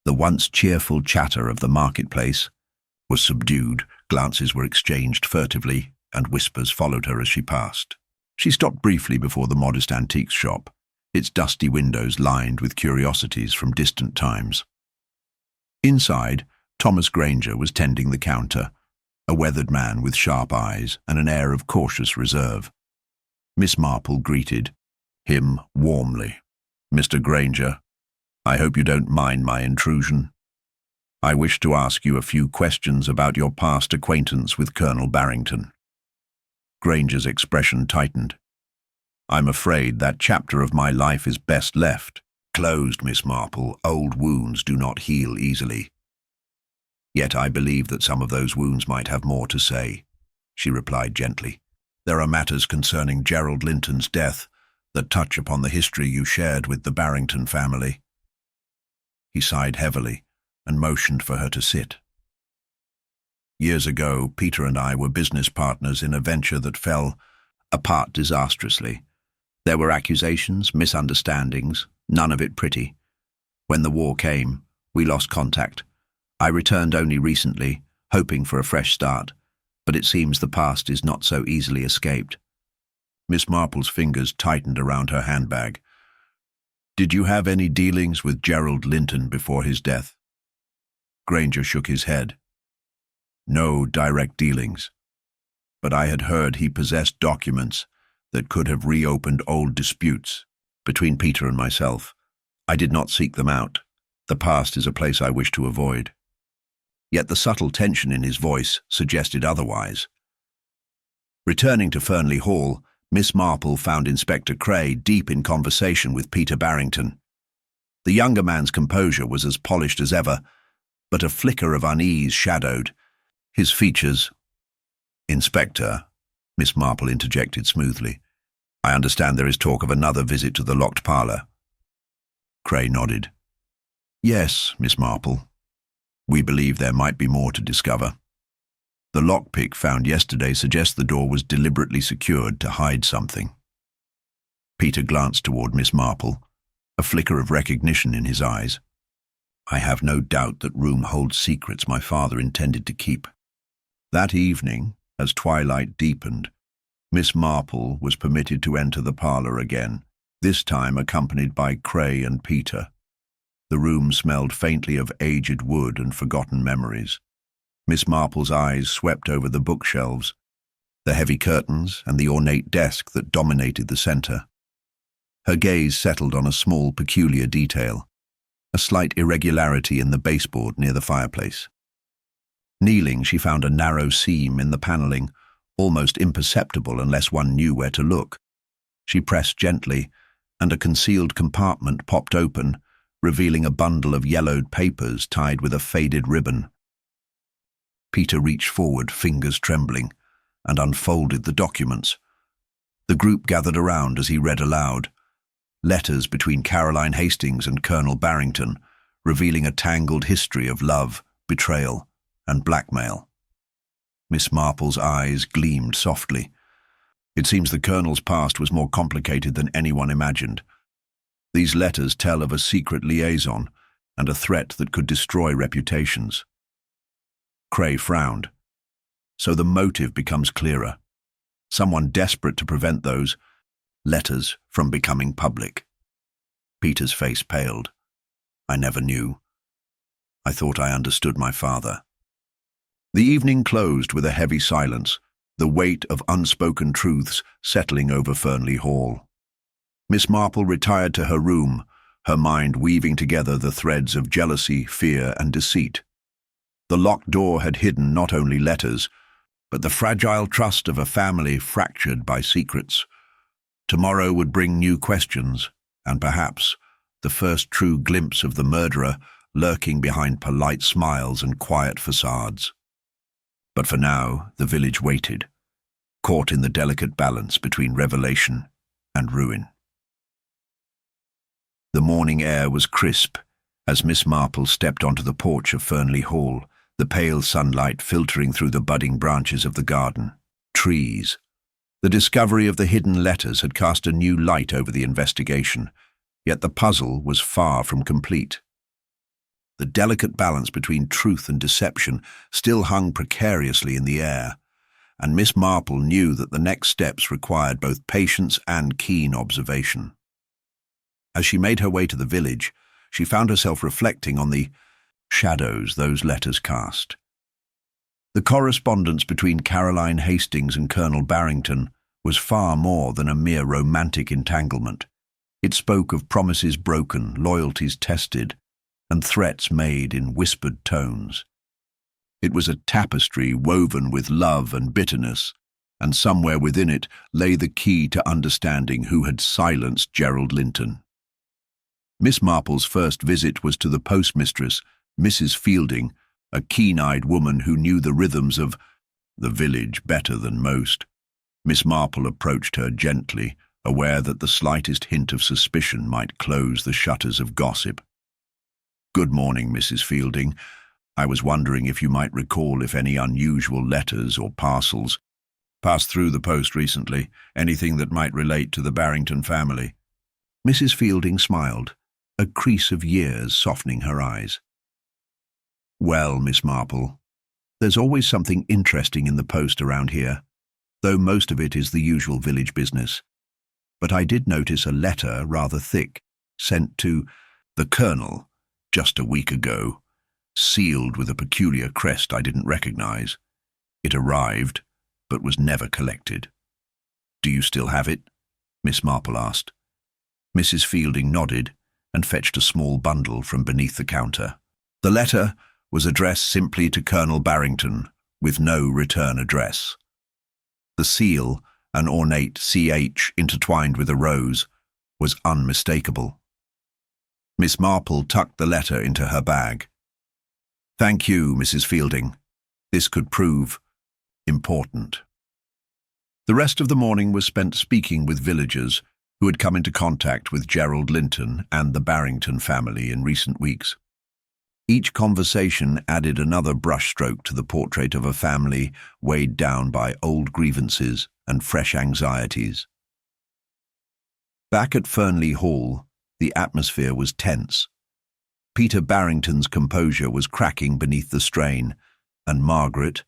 The once cheerful chatter of the marketplace was subdued, glances were exchanged furtively, and whispers followed her as she passed. She stopped briefly before the modest antiques shop, its dusty windows lined with curiosities from distant times. Inside, Thomas Granger was tending the counter, a weathered man with sharp eyes and an air of cautious reserve. Miss Marple greeted him warmly. "Mr. Granger, I hope you don't mind my intrusion. I wish to ask you a few questions about your past acquaintance with Colonel Barrington." Granger's expression tightened. "I'm afraid that chapter of my life is best left closed, Miss Marple. Old wounds do not heal easily." "Yet I believe that some of those wounds might have more to say," she replied gently. "There are matters concerning Gerald Linton's death that touch upon the history you shared with the Barrington family." He sighed heavily and motioned for her to sit. "Years ago, Peter and I were business partners in a venture that fell apart disastrously. There were accusations, misunderstandings, none of it pretty. When the war came, we lost contact. I returned only recently, hoping for a fresh start, but it seems the past is not so easily escaped." Miss Marple's fingers tightened around her handbag. "Did you have any dealings with Gerald Linton before his death?" Granger shook his head. "No direct dealings, but I had heard he possessed documents that could have reopened old disputes between Peter and myself. I did not seek them out. The past is a place I wish to avoid." Yet the subtle tension in his voice suggested otherwise. Returning to Fernley Hall, Miss Marple found Inspector Cray deep in conversation with Peter Barrington. The younger man's composure was as polished as ever, but a flicker of unease shadowed his features. "Inspector," Miss Marple interjected smoothly, "I understand there is talk of another visit to the locked parlour." Cray nodded. "Yes, Miss Marple. We believe there might be more to discover. The lockpick found yesterday suggests the door was deliberately secured to hide something." Peter glanced toward Miss Marple, a flicker of recognition in his eyes. "I have no doubt that room holds secrets my father intended to keep." That evening, as twilight deepened, Miss Marple was permitted to enter the parlour again, this time accompanied by Cray and Peter. The room smelled faintly of aged wood and forgotten memories. Miss Marple's eyes swept over the bookshelves, the heavy curtains, and the ornate desk that dominated the centre. Her gaze settled on a small, peculiar detail, a slight irregularity in the baseboard near the fireplace. Kneeling, she found a narrow seam in the panelling, almost imperceptible unless one knew where to look. She pressed gently, and a concealed compartment popped open, revealing a bundle of yellowed papers tied with a faded ribbon. Peter reached forward, fingers trembling, and unfolded the documents. The group gathered around as he read aloud. Letters between Caroline Hastings and Colonel Barrington, revealing a tangled history of love, betrayal, and blackmail. Miss Marple's eyes gleamed softly. It seems the Colonel's past was more complicated than anyone imagined. These letters tell of a secret liaison and a threat that could destroy reputations. Cray frowned. So the motive becomes clearer. Someone desperate to prevent those letters from becoming public. Peter's face paled. I never knew. I thought I understood my father. The evening closed with a heavy silence, the weight of unspoken truths settling over Fernley Hall. Miss Marple retired to her room, her mind weaving together the threads of jealousy, fear, and deceit. The locked door had hidden not only letters, but the fragile trust of a family fractured by secrets. Tomorrow would bring new questions, and perhaps the first true glimpse of the murderer lurking behind polite smiles and quiet facades. But for now, the village waited, caught in the delicate balance between revelation and ruin. The morning air was crisp as Miss Marple stepped onto the porch of Fernley Hall, the pale sunlight filtering through the budding branches of the garden. Trees. The discovery of the hidden letters had cast a new light over the investigation, yet the puzzle was far from complete. The delicate balance between truth and deception still hung precariously in the air, and Miss Marple knew that the next steps required both patience and keen observation. As she made her way to the village, she found herself reflecting on the shadows those letters cast. The correspondence between Caroline Hastings and Colonel Barrington was far more than a mere romantic entanglement. It spoke of promises broken, loyalties tested, and threats made in whispered tones. It was a tapestry woven with love and bitterness, and somewhere within it lay the key to understanding who had silenced Gerald Linton. Miss Marple's first visit was to the postmistress, Mrs. Fielding, a keen-eyed woman who knew the rhythms of the village better than most. Miss Marple approached her gently, aware that the slightest hint of suspicion might close the shutters of gossip. "Good morning, Mrs. Fielding. I was wondering if you might recall if any unusual letters or parcels passed through the post recently, anything that might relate to the Barrington family." Mrs. Fielding smiled, a crease of years softening her eyes. "Well, Miss Marple, there's always something interesting in the post around here, though most of it is the usual village business. But I did notice a letter, rather thick, sent to the Colonel just a week ago, sealed with a peculiar crest I didn't recognize. It arrived, but was never collected. Do you still have it?" Miss Marple asked. Mrs. Fielding nodded and fetched a small bundle from beneath the counter. The letter was addressed simply to Colonel Barrington, with no return address. The seal, an ornate CH intertwined with a rose, was unmistakable. Miss Marple tucked the letter into her bag. "Thank you, Mrs. Fielding. This could prove important." The rest of the morning was spent speaking with villagers who had come into contact with Gerald Linton and the Barrington family in recent weeks. Each conversation added another brushstroke to the portrait of a family weighed down by old grievances and fresh anxieties. Back at Fernley Hall, the atmosphere was tense. Peter Barrington's composure was cracking beneath the strain, and Margaret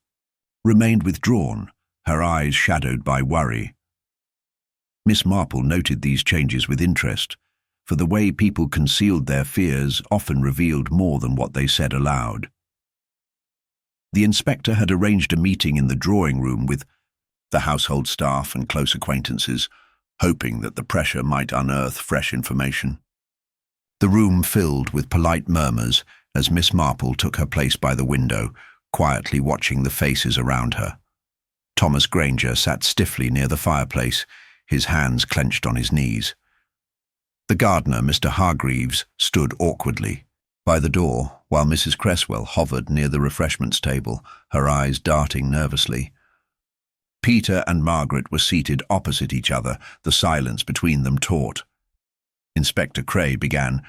remained withdrawn, her eyes shadowed by worry. Miss Marple noted these changes with interest, for the way people concealed their fears often revealed more than what they said aloud. The inspector had arranged a meeting in the drawing room with the household staff and close acquaintances, hoping that the pressure might unearth fresh information. The room filled with polite murmurs as Miss Marple took her place by the window, quietly watching the faces around her. Thomas Granger sat stiffly near the fireplace, his hands clenched on his knees. The gardener, Mr. Hargreaves, stood awkwardly by the door, while Mrs. Cresswell hovered near the refreshments table, her eyes darting nervously. Peter and Margaret were seated opposite each other, the silence between them taut. Inspector Cray began,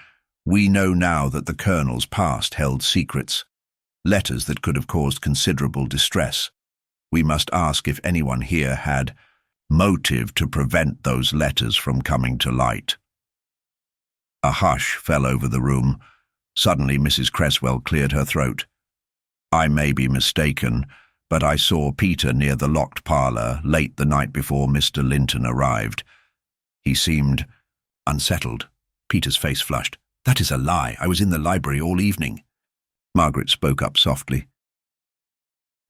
"We know now that the Colonel's past held secrets, letters that could have caused considerable distress. We must ask if anyone here had motive to prevent those letters from coming to light." A hush fell over the room. Suddenly Mrs. Cresswell cleared her throat. "I may be mistaken, but I saw Peter near the locked parlour late the night before Mr. Linton arrived. He seemed unsettled." Peter's face flushed. "That is a lie. I was in the library all evening." Margaret spoke up softly.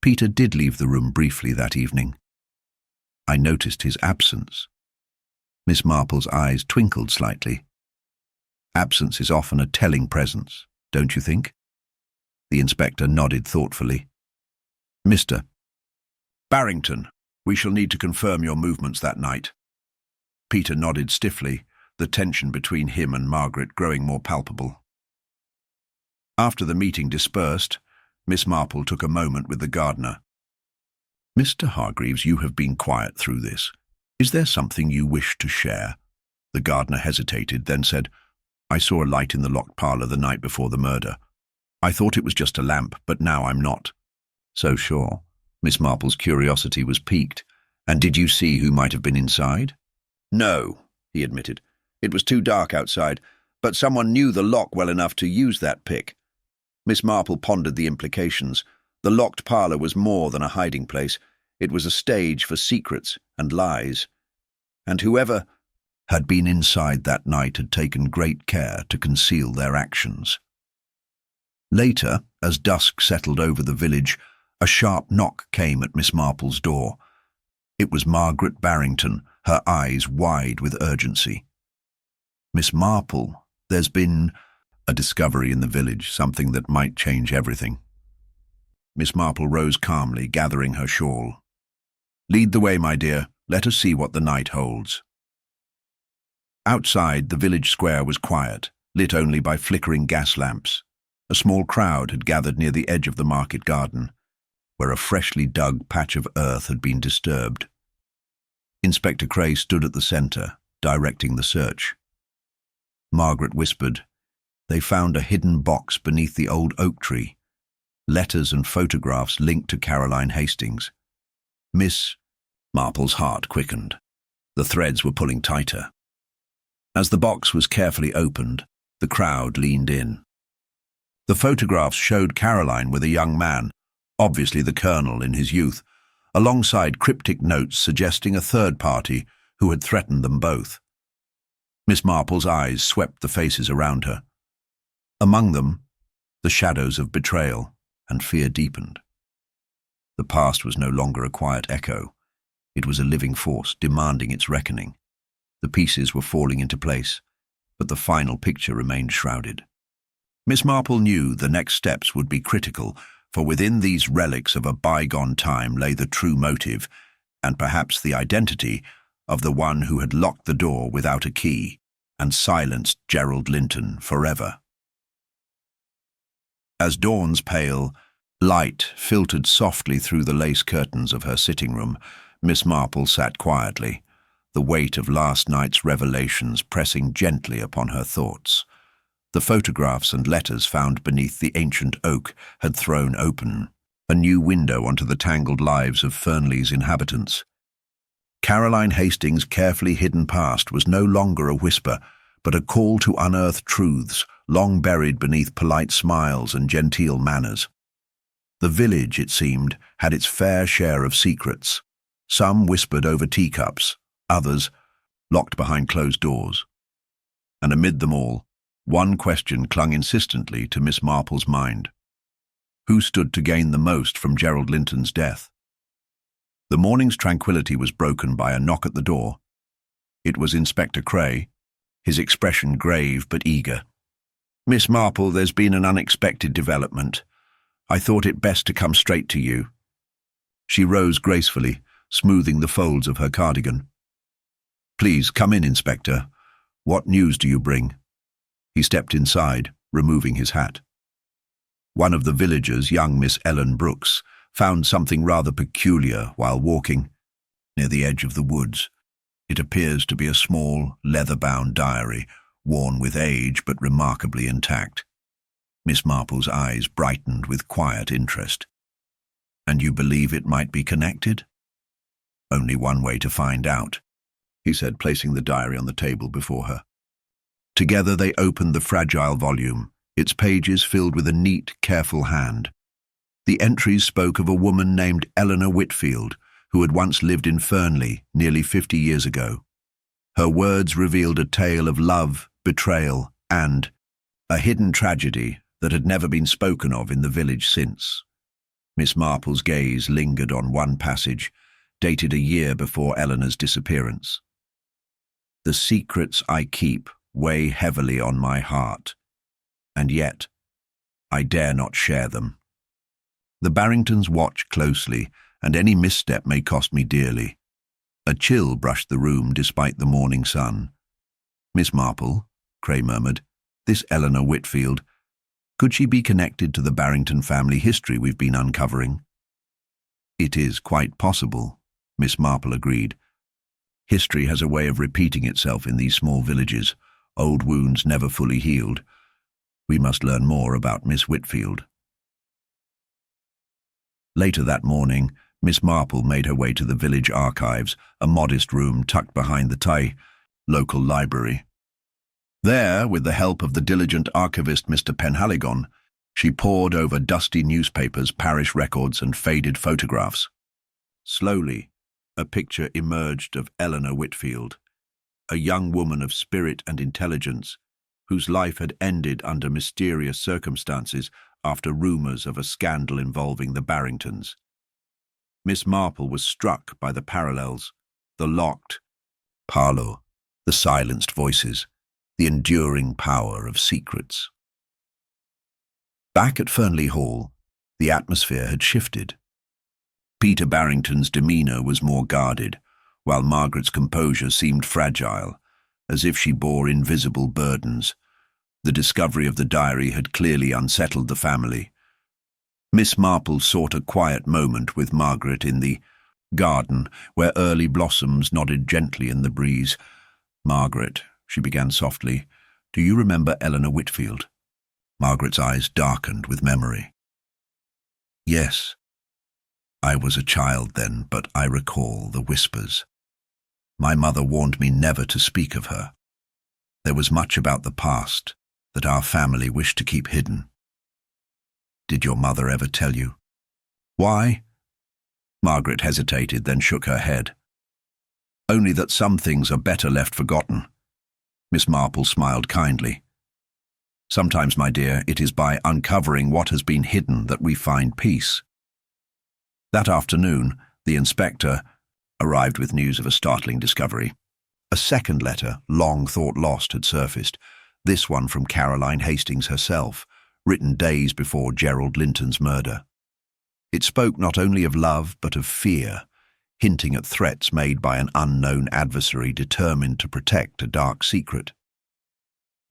"Peter did leave the room briefly that evening. I noticed his absence." Miss Marple's eyes twinkled slightly. "Absence is often a telling presence, don't you think?" The inspector nodded thoughtfully. "Mr. Barrington, we shall need to confirm your movements that night." Peter nodded stiffly, the tension between him and Margaret growing more palpable. After the meeting dispersed, Miss Marple took a moment with the gardener. "Mr. Hargreaves, you have been quiet through this. Is there something you wish to share?" The gardener hesitated, then said, "I saw a light in the locked parlour the night before the murder. I thought it was just a lamp, but now I'm not." "So sure?" Miss Marple's curiosity was piqued. "And did you see who might have been inside?" "No," he admitted. "It was too dark outside, but someone knew the lock well enough to use that pick." Miss Marple pondered the implications. The locked parlour was more than a hiding place. It was a stage for secrets and lies. And whoever had been inside that night had taken great care to conceal their actions. Later, as dusk settled over the village, a sharp knock came at Miss Marple's door. It was Margaret Barrington, her eyes wide with urgency. "Miss Marple, there's been a discovery in the village, something that might change everything." Miss Marple rose calmly, gathering her shawl. "Lead the way, my dear. Let us see what the night holds." Outside, the village square was quiet, lit only by flickering gas lamps. A small crowd had gathered near the edge of the market garden, where a freshly dug patch of earth had been disturbed. Inspector Cray stood at the centre, directing the search. Margaret whispered, "They found a hidden box beneath the old oak tree. Letters and photographs linked to Caroline Hastings." Miss Marple's heart quickened. The threads were pulling tighter. As the box was carefully opened, the crowd leaned in. The photographs showed Caroline with a young man, obviously the Colonel in his youth, alongside cryptic notes suggesting a third party who had threatened them both. Miss Marple's eyes swept the faces around her. Among them, the shadows of betrayal, and fear deepened. The past was no longer a quiet echo. It was a living force, demanding its reckoning. The pieces were falling into place, but the final picture remained shrouded. Miss Marple knew the next steps would be critical, for within these relics of a bygone time lay the true motive, and perhaps the identity, of the one who had locked the door without a key and silenced Gerald Linton forever. As dawn's pale light filtered softly through the lace curtains of her sitting room, Miss Marple sat quietly, the weight of last night's revelations pressing gently upon her thoughts. The photographs and letters found beneath the ancient oak had thrown open a new window onto the tangled lives of Fernley's inhabitants. Caroline Hastings' carefully hidden past was no longer a whisper, but a call to unearth truths long buried beneath polite smiles and genteel manners. The village, it seemed, had its fair share of secrets, some whispered over teacups, others locked behind closed doors. And amid them all, one question clung insistently to Miss Marple's mind. Who stood to gain the most from Gerald Linton's death? The morning's tranquility was broken by a knock at the door. It was Inspector Cray, his expression grave but eager. "Miss Marple, there's been an unexpected development. I thought it best to come straight to you." She rose gracefully, smoothing the folds of her cardigan. Please, come in, Inspector. What news do you bring? He stepped inside, removing his hat. One of the villagers, young Miss Ellen Brooks, found something rather peculiar while walking near the edge of the woods. It appears to be a small, leather-bound diary, worn with age but remarkably intact. Miss Marple's eyes brightened with quiet interest. And you believe it might be connected? Only one way to find out, he said, placing the diary on the table before her. Together they opened the fragile volume, its pages filled with a neat, careful hand. The entries spoke of a woman named Eleanor Whitfield, who had once lived in Fernley nearly 50 years ago. Her words revealed a tale of love, betrayal, and a hidden tragedy that had never been spoken of in the village since. Miss Marple's gaze lingered on one passage, dated a year before Eleanor's disappearance. The secrets I keep weigh heavily on my heart, and yet I dare not share them. The Barringtons watch closely, and any misstep may cost me dearly. A chill brushed the room despite the morning sun. Miss Marple, Cray murmured, this Eleanor Whitfield, could she be connected to the Barrington family history we've been uncovering? It is quite possible, Miss Marple agreed. History has a way of repeating itself in these small villages, old wounds never fully healed. We must learn more about Miss Whitfield. Later that morning, Miss Marple made her way to the village archives, a modest room tucked behind the local library. There, with the help of the diligent archivist Mr. Penhaligon, she pored over dusty newspapers, parish records, and faded photographs. Slowly, a picture emerged of Eleanor Whitfield, a young woman of spirit and intelligence, whose life had ended under mysterious circumstances after rumours of a scandal involving the Barringtons. Miss Marple was struck by the parallels, the locked parlour, the silenced voices, the enduring power of secrets. Back at Fernley Hall, the atmosphere had shifted. Peter Barrington's demeanour was more guarded, while Margaret's composure seemed fragile, as if she bore invisible burdens. The discovery of the diary had clearly unsettled the family. Miss Marple sought a quiet moment with Margaret in the garden, where early blossoms nodded gently in the breeze. Margaret, she began softly, do you remember Eleanor Whitfield? Margaret's eyes darkened with memory. Yes. I was a child then, but I recall the whispers. My mother warned me never to speak of her. There was much about the past that our family wished to keep hidden. Did your mother ever tell you? Why? Margaret hesitated, then shook her head. Only that some things are better left forgotten. Miss Marple smiled kindly. Sometimes, my dear, it is by uncovering what has been hidden that we find peace. That afternoon, the inspector arrived with news of a startling discovery. A second letter, long thought lost, had surfaced, this one from Caroline Hastings herself, written days before Gerald Linton's murder. It spoke not only of love but of fear, hinting at threats made by an unknown adversary determined to protect a dark secret.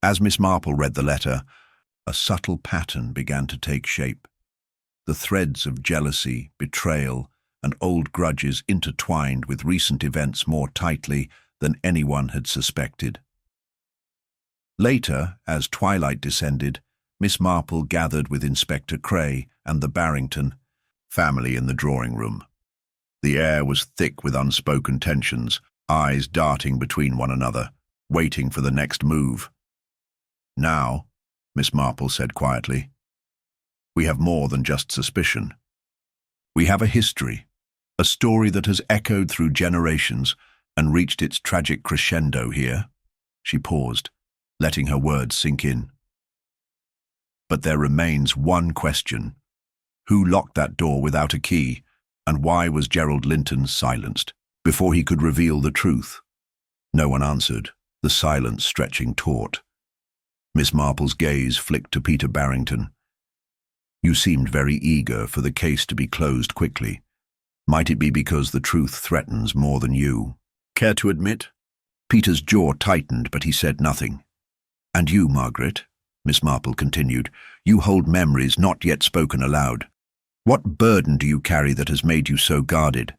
As Miss Marple read the letter, a subtle pattern began to take shape. The threads of jealousy, betrayal, and old grudges intertwined with recent events more tightly than anyone had suspected. Later, as twilight descended, Miss Marple gathered with Inspector Cray and the Barrington family in the drawing room. The air was thick with unspoken tensions, eyes darting between one another, waiting for the next move. Now, Miss Marple said quietly, we have more than just suspicion. We have a history, a story that has echoed through generations and reached its tragic crescendo here. She paused, letting her words sink in. But there remains one question. Who locked that door without a key, and why was Gerald Linton silenced before he could reveal the truth? No one answered, the silence stretching taut. Miss Marple's gaze flicked to Peter Barrington. You seemed very eager for the case to be closed quickly. Might it be because the truth threatens more than you care to admit? Peter's jaw tightened, but he said nothing. "And you, Margaret," Miss Marple continued, "you hold memories not yet spoken aloud. What burden do you carry that has made you so guarded?"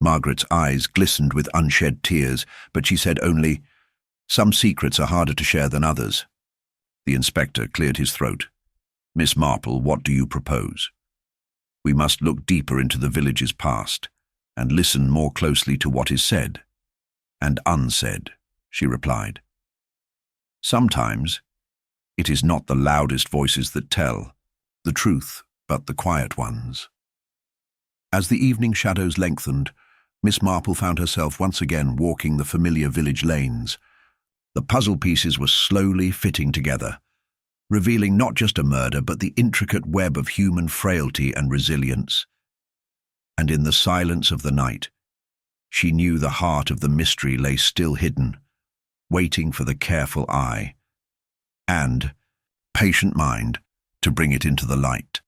Margaret's eyes glistened with unshed tears, but she said only, "Some secrets are harder to share than others." The inspector cleared his throat. "Miss Marple, what do you propose?" "We must look deeper into the village's past, and listen more closely to what is said and unsaid," she replied. "Sometimes it is not the loudest voices that tell the truth, but the quiet ones." As the evening shadows lengthened, Miss Marple found herself once again walking the familiar village lanes. The puzzle pieces were slowly fitting together, revealing not just a murder but the intricate web of human frailty and resilience. And in the silence of the night, she knew the heart of the mystery lay still hidden, waiting for the careful eye and patient mind to bring it into the light.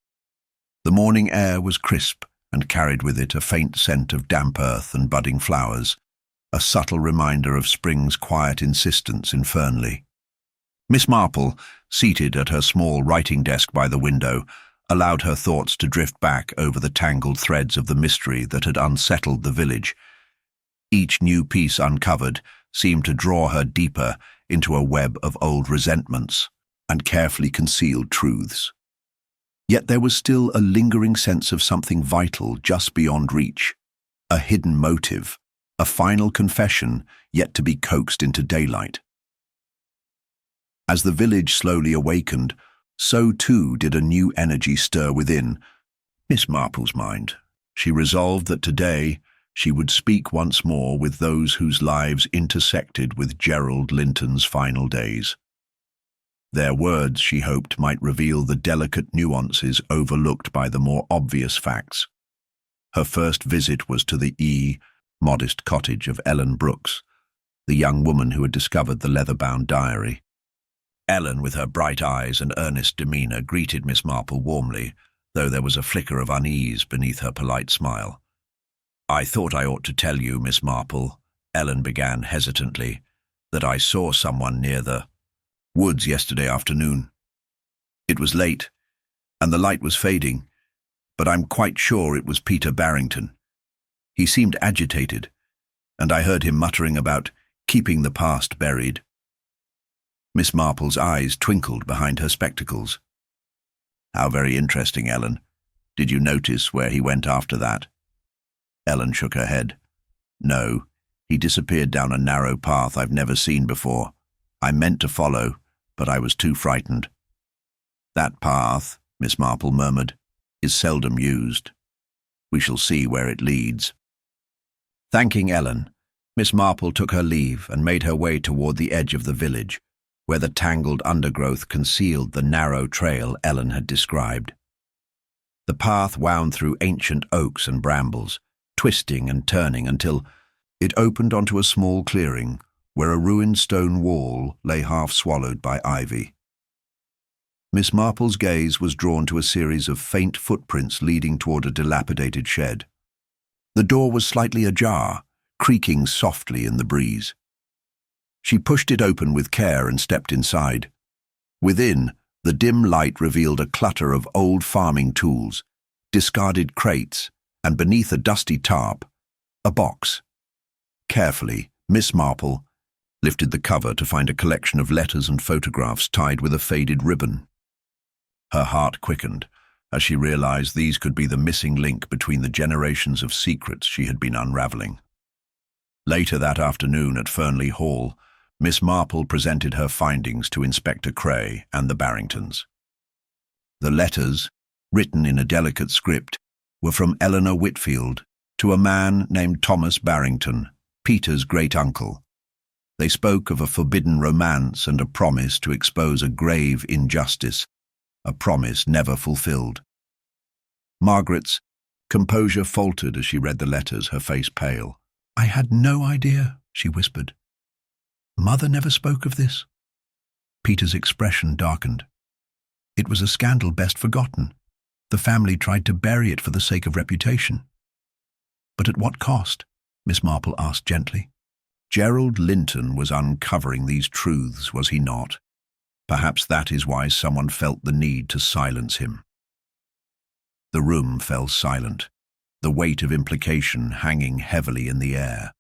The morning air was crisp and carried with it a faint scent of damp earth and budding flowers, a subtle reminder of spring's quiet insistence in Fernley. Miss Marple, seated at her small writing desk by the window, allowed her thoughts to drift back over the tangled threads of the mystery that had unsettled the village. Each new piece uncovered seemed to draw her deeper into a web of old resentments and carefully concealed truths. Yet there was still a lingering sense of something vital just beyond reach, a hidden motive, a final confession yet to be coaxed into daylight. As the village slowly awakened, so too did a new energy stir within Miss Marple's mind. She resolved that today she would speak once more with those whose lives intersected with Gerald Linton's final days. Their words, she hoped, might reveal the delicate nuances overlooked by the more obvious facts. Her first visit was to the modest cottage of Ellen Brooks, the young woman who had discovered the leather-bound diary. Ellen, with her bright eyes and earnest demeanour, greeted Miss Marple warmly, though there was a flicker of unease beneath her polite smile. "I thought I ought to tell you, Miss Marple," Ellen began hesitantly, "that I saw someone near the woods yesterday afternoon. It was late, and the light was fading, but I'm quite sure it was Peter Barrington. He seemed agitated, and I heard him muttering about keeping the past buried." Miss Marple's eyes twinkled behind her spectacles. "How very interesting, Ellen. Did you notice where he went after that?" Ellen shook her head. "No, he disappeared down a narrow path I've never seen before. I meant to follow, but I was too frightened." "That path," Miss Marple murmured, "is seldom used. We shall see where it leads." Thanking Ellen, Miss Marple took her leave and made her way toward the edge of the village, where the tangled undergrowth concealed the narrow trail Ellen had described. The path wound through ancient oaks and brambles, twisting and turning until it opened onto a small clearing where a ruined stone wall lay half swallowed by ivy. Miss Marple's gaze was drawn to a series of faint footprints leading toward a dilapidated shed. The door was slightly ajar, creaking softly in the breeze. She pushed it open with care and stepped inside. Within, the dim light revealed a clutter of old farming tools, discarded crates, and beneath a dusty tarp, a box. Carefully, Miss Marple lifted the cover to find a collection of letters and photographs tied with a faded ribbon. Her heart quickened as she realized these could be the missing link between the generations of secrets she had been unraveling. Later that afternoon at Fernley Hall, Miss Marple presented her findings to Inspector Cray and the Barringtons. The letters, written in a delicate script, were from Eleanor Whitfield to a man named Thomas Barrington, Peter's great-uncle. They spoke of a forbidden romance and a promise to expose a grave injustice, a promise never fulfilled. Margaret's composure faltered as she read the letters, her face pale. "I had no idea," she whispered. "Mother never spoke of this." Peter's expression darkened. "It was a scandal best forgotten. The family tried to bury it for the sake of reputation." "But at what cost?" Miss Marple asked gently. Gerald Linton was uncovering these truths, was he not? Perhaps that is why someone felt the need to silence him. The room fell silent, the weight of implication hanging heavily in the air.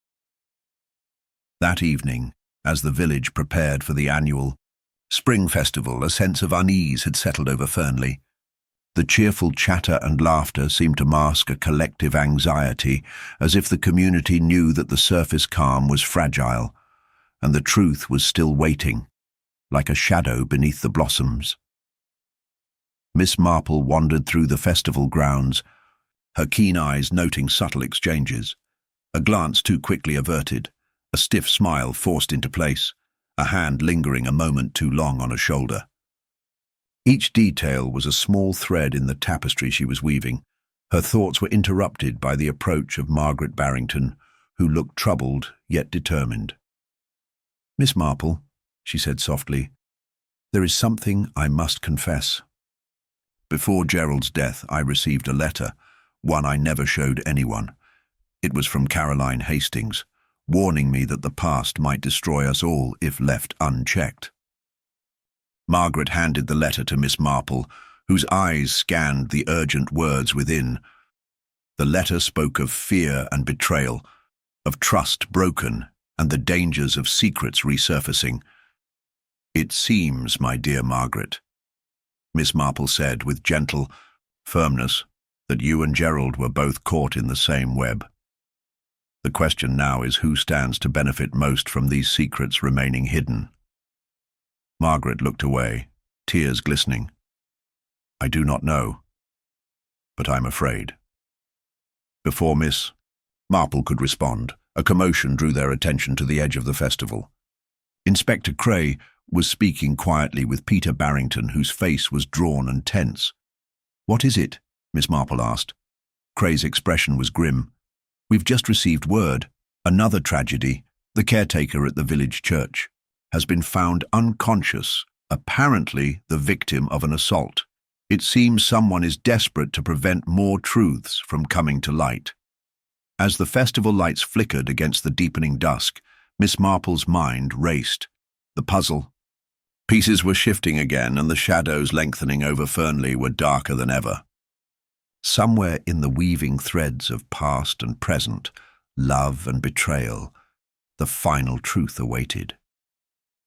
That evening, as the village prepared for the annual Spring Festival, a sense of unease had settled over Fernley. The cheerful chatter and laughter seemed to mask a collective anxiety, as if the community knew that the surface calm was fragile, and the truth was still waiting, like a shadow beneath the blossoms. Miss Marple wandered through the festival grounds, her keen eyes noting subtle exchanges, a glance too quickly averted, a stiff smile forced into place, a hand lingering a moment too long on a shoulder. Each detail was a small thread in the tapestry she was weaving. Her thoughts were interrupted by the approach of Margaret Barrington, who looked troubled yet determined. "Miss Marple," she said softly, "there is something I must confess. Before Gerald's death, I received a letter, one I never showed anyone. It was from Caroline Hastings, warning me that the past might destroy us all if left unchecked." Margaret handed the letter to Miss Marple, whose eyes scanned the urgent words within. The letter spoke of fear and betrayal, of trust broken, and the dangers of secrets resurfacing. "It seems, my dear Margaret," Miss Marple said with gentle firmness, "that you and Gerald were both caught in the same web. The question now is who stands to benefit most from these secrets remaining hidden." Margaret looked away, tears glistening. "I do not know, but I'm afraid." Before Miss Marple could respond, a commotion drew their attention to the edge of the festival. Inspector Cray was speaking quietly with Peter Barrington, whose face was drawn and tense. "What is it?" Miss Marple asked. Cray's expression was grim. "We've just received word. Another tragedy. The caretaker at the village church has been found unconscious, apparently the victim of an assault. It seems someone is desperate to prevent more truths from coming to light." As the festival lights flickered against the deepening dusk, Miss Marple's mind raced. The puzzle. Pieces were shifting again, and the shadows lengthening over Fernley were darker than ever. Somewhere in the weaving threads of past and present, love and betrayal, the final truth awaited.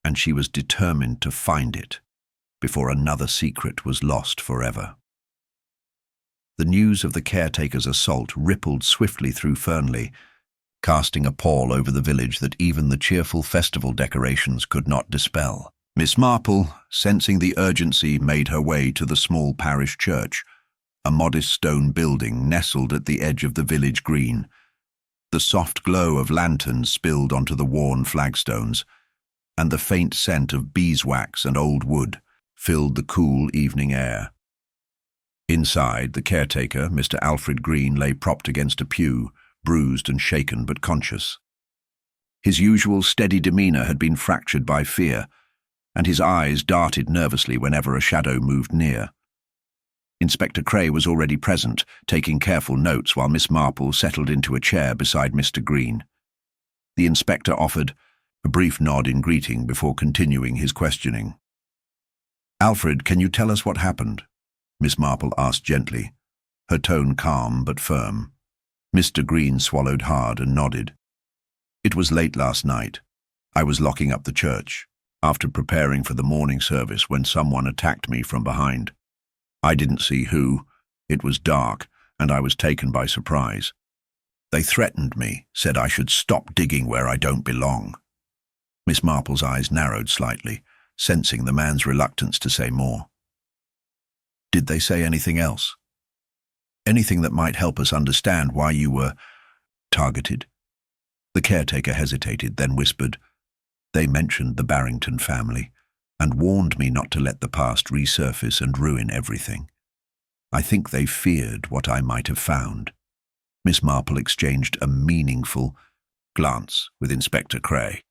And she was determined to find it before another secret was lost forever. The news of the caretaker's assault rippled swiftly through Fernley, casting a pall over the village that even the cheerful festival decorations could not dispel. Miss Marple, sensing the urgency, made her way to the small parish church, a modest stone building nestled at the edge of the village green. The soft glow of lanterns spilled onto the worn flagstones, and the faint scent of beeswax and old wood filled the cool evening air. Inside, the caretaker, Mr. Alfred Green, lay propped against a pew, bruised and shaken but conscious. His usual steady demeanour had been fractured by fear, and his eyes darted nervously whenever a shadow moved near. Inspector Cray was already present, taking careful notes while Miss Marple settled into a chair beside Mr. Green. The inspector offered a brief nod in greeting before continuing his questioning. "Alfred, can you tell us what happened?" Miss Marple asked gently, her tone calm but firm. Mr. Green swallowed hard and nodded. "It was late last night. I was locking up the church, after preparing for the morning service, when someone attacked me from behind. I didn't see who. It was dark, and I was taken by surprise. They threatened me, said I should stop digging where I don't belong." Miss Marple's eyes narrowed slightly, sensing the man's reluctance to say more. "Did they say anything else? Anything that might help us understand why you were targeted?" The caretaker hesitated, then whispered, "They mentioned the Barrington family and warned me not to let the past resurface and ruin everything. I think they feared what I might have found." Miss Marple exchanged a meaningful glance with Inspector Cray.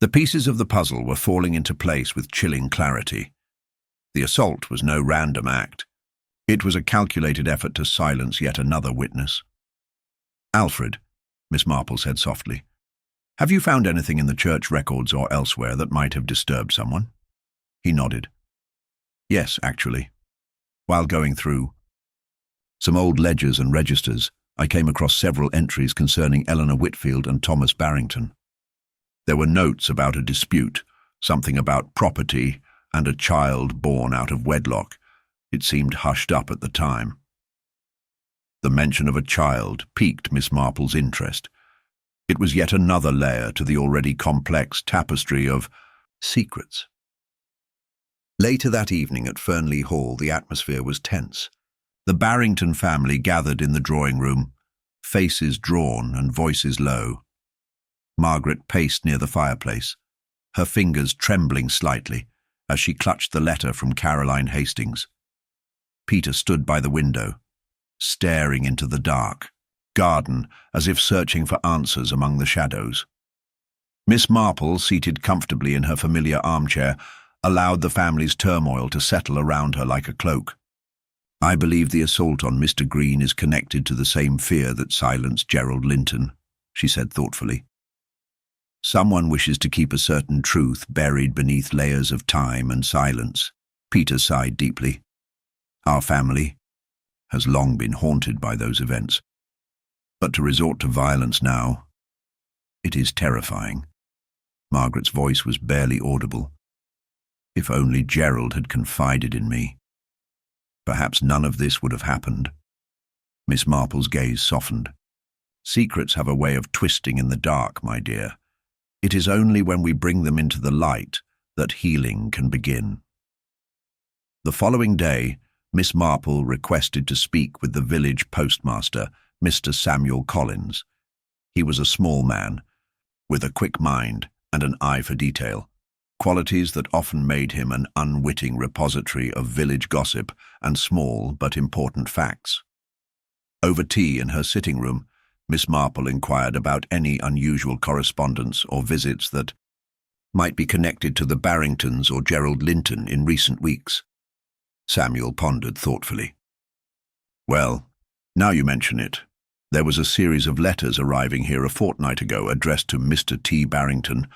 The pieces of the puzzle were falling into place with chilling clarity. The assault was no random act. It was a calculated effort to silence yet another witness. "Alfred," Miss Marple said softly, Have you found anything in the church records or elsewhere that might have disturbed someone? He nodded. Yes, actually. While going through some old ledgers and registers, I came across several entries concerning Eleanor Whitfield and Thomas Barrington. There were notes about a dispute, something about property and a child born out of wedlock. It seemed hushed up at the time. The mention of a child piqued Miss Marple's interest. It was yet another layer to the already complex tapestry of secrets. Later that evening at Fernley Hall, the atmosphere was tense. The Barrington family gathered in the drawing room, faces drawn and voices low. Margaret paced near the fireplace, her fingers trembling slightly as she clutched the letter from Caroline Hastings. Peter stood by the window, staring into the dark garden as if searching for answers among the shadows. Miss Marple, seated comfortably in her familiar armchair, allowed the family's turmoil to settle around her like a cloak. I believe the assault on Mr. Green is connected to the same fear that silenced Gerald Linton, she said thoughtfully. Someone wishes to keep a certain truth buried beneath layers of time and silence. Peter sighed deeply. Our family has long been haunted by those events. But to resort to violence now, it is terrifying. Margaret's voice was barely audible. If only Gerald had confided in me. Perhaps none of this would have happened. Miss Marple's gaze softened. Secrets have a way of twisting in the dark, my dear. It is only when we bring them into the light that healing can begin. The following day, Miss Marple requested to speak with the village postmaster, Mr. Samuel Collins. He was a small man, with a quick mind and an eye for detail, qualities that often made him an unwitting repository of village gossip and small but important facts. Over tea in her sitting room, Miss Marple inquired about any unusual correspondence or visits that might be connected to the Barringtons or Gerald Linton in recent weeks. Samuel pondered thoughtfully. Well, now you mention it, there was a series of letters arriving here a fortnight ago addressed to Mr. T. Barrington,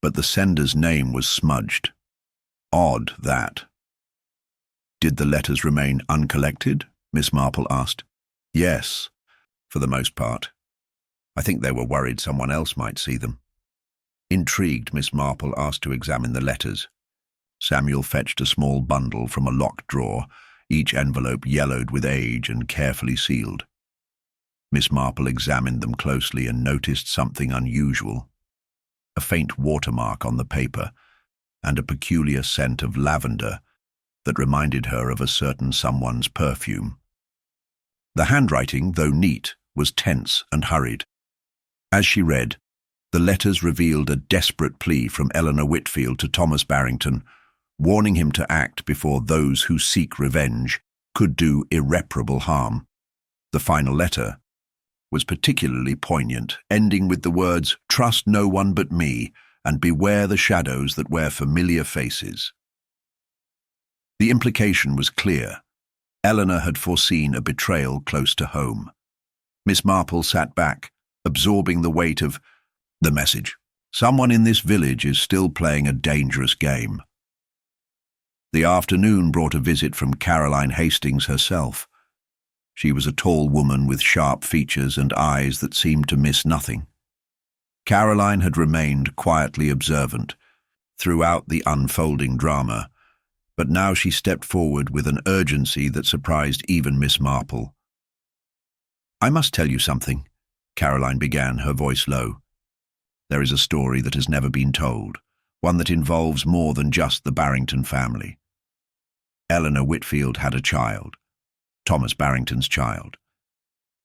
but the sender's name was smudged. Odd, that. Did the letters remain uncollected? Miss Marple asked. Yes, for the most part. I think they were worried someone else might see them. Intrigued, Miss Marple asked to examine the letters. Samuel fetched a small bundle from a locked drawer, each envelope yellowed with age and carefully sealed. Miss Marple examined them closely and noticed something unusual. A faint watermark on the paper, and a peculiar scent of lavender that reminded her of a certain someone's perfume. The handwriting, though neat, was tense and hurried. As she read, the letters revealed a desperate plea from Eleanor Whitfield to Thomas Barrington, warning him to act before those who seek revenge could do irreparable harm. The final letter was particularly poignant, ending with the words, "Trust no one but me, and beware the shadows that wear familiar faces." The implication was clear. Eleanor had foreseen a betrayal close to home. Miss Marple sat back, absorbing the weight of the message. Someone in this village is still playing a dangerous game. The afternoon brought a visit from Caroline Hastings herself. She was a tall woman with sharp features and eyes that seemed to miss nothing. Caroline had remained quietly observant throughout the unfolding drama, but now she stepped forward with an urgency that surprised even Miss Marple. "I must tell you something," Caroline began, her voice low. "There is a story that has never been told, one that involves more than just the Barrington family. Eleanor Whitfield had a child, Thomas Barrington's child,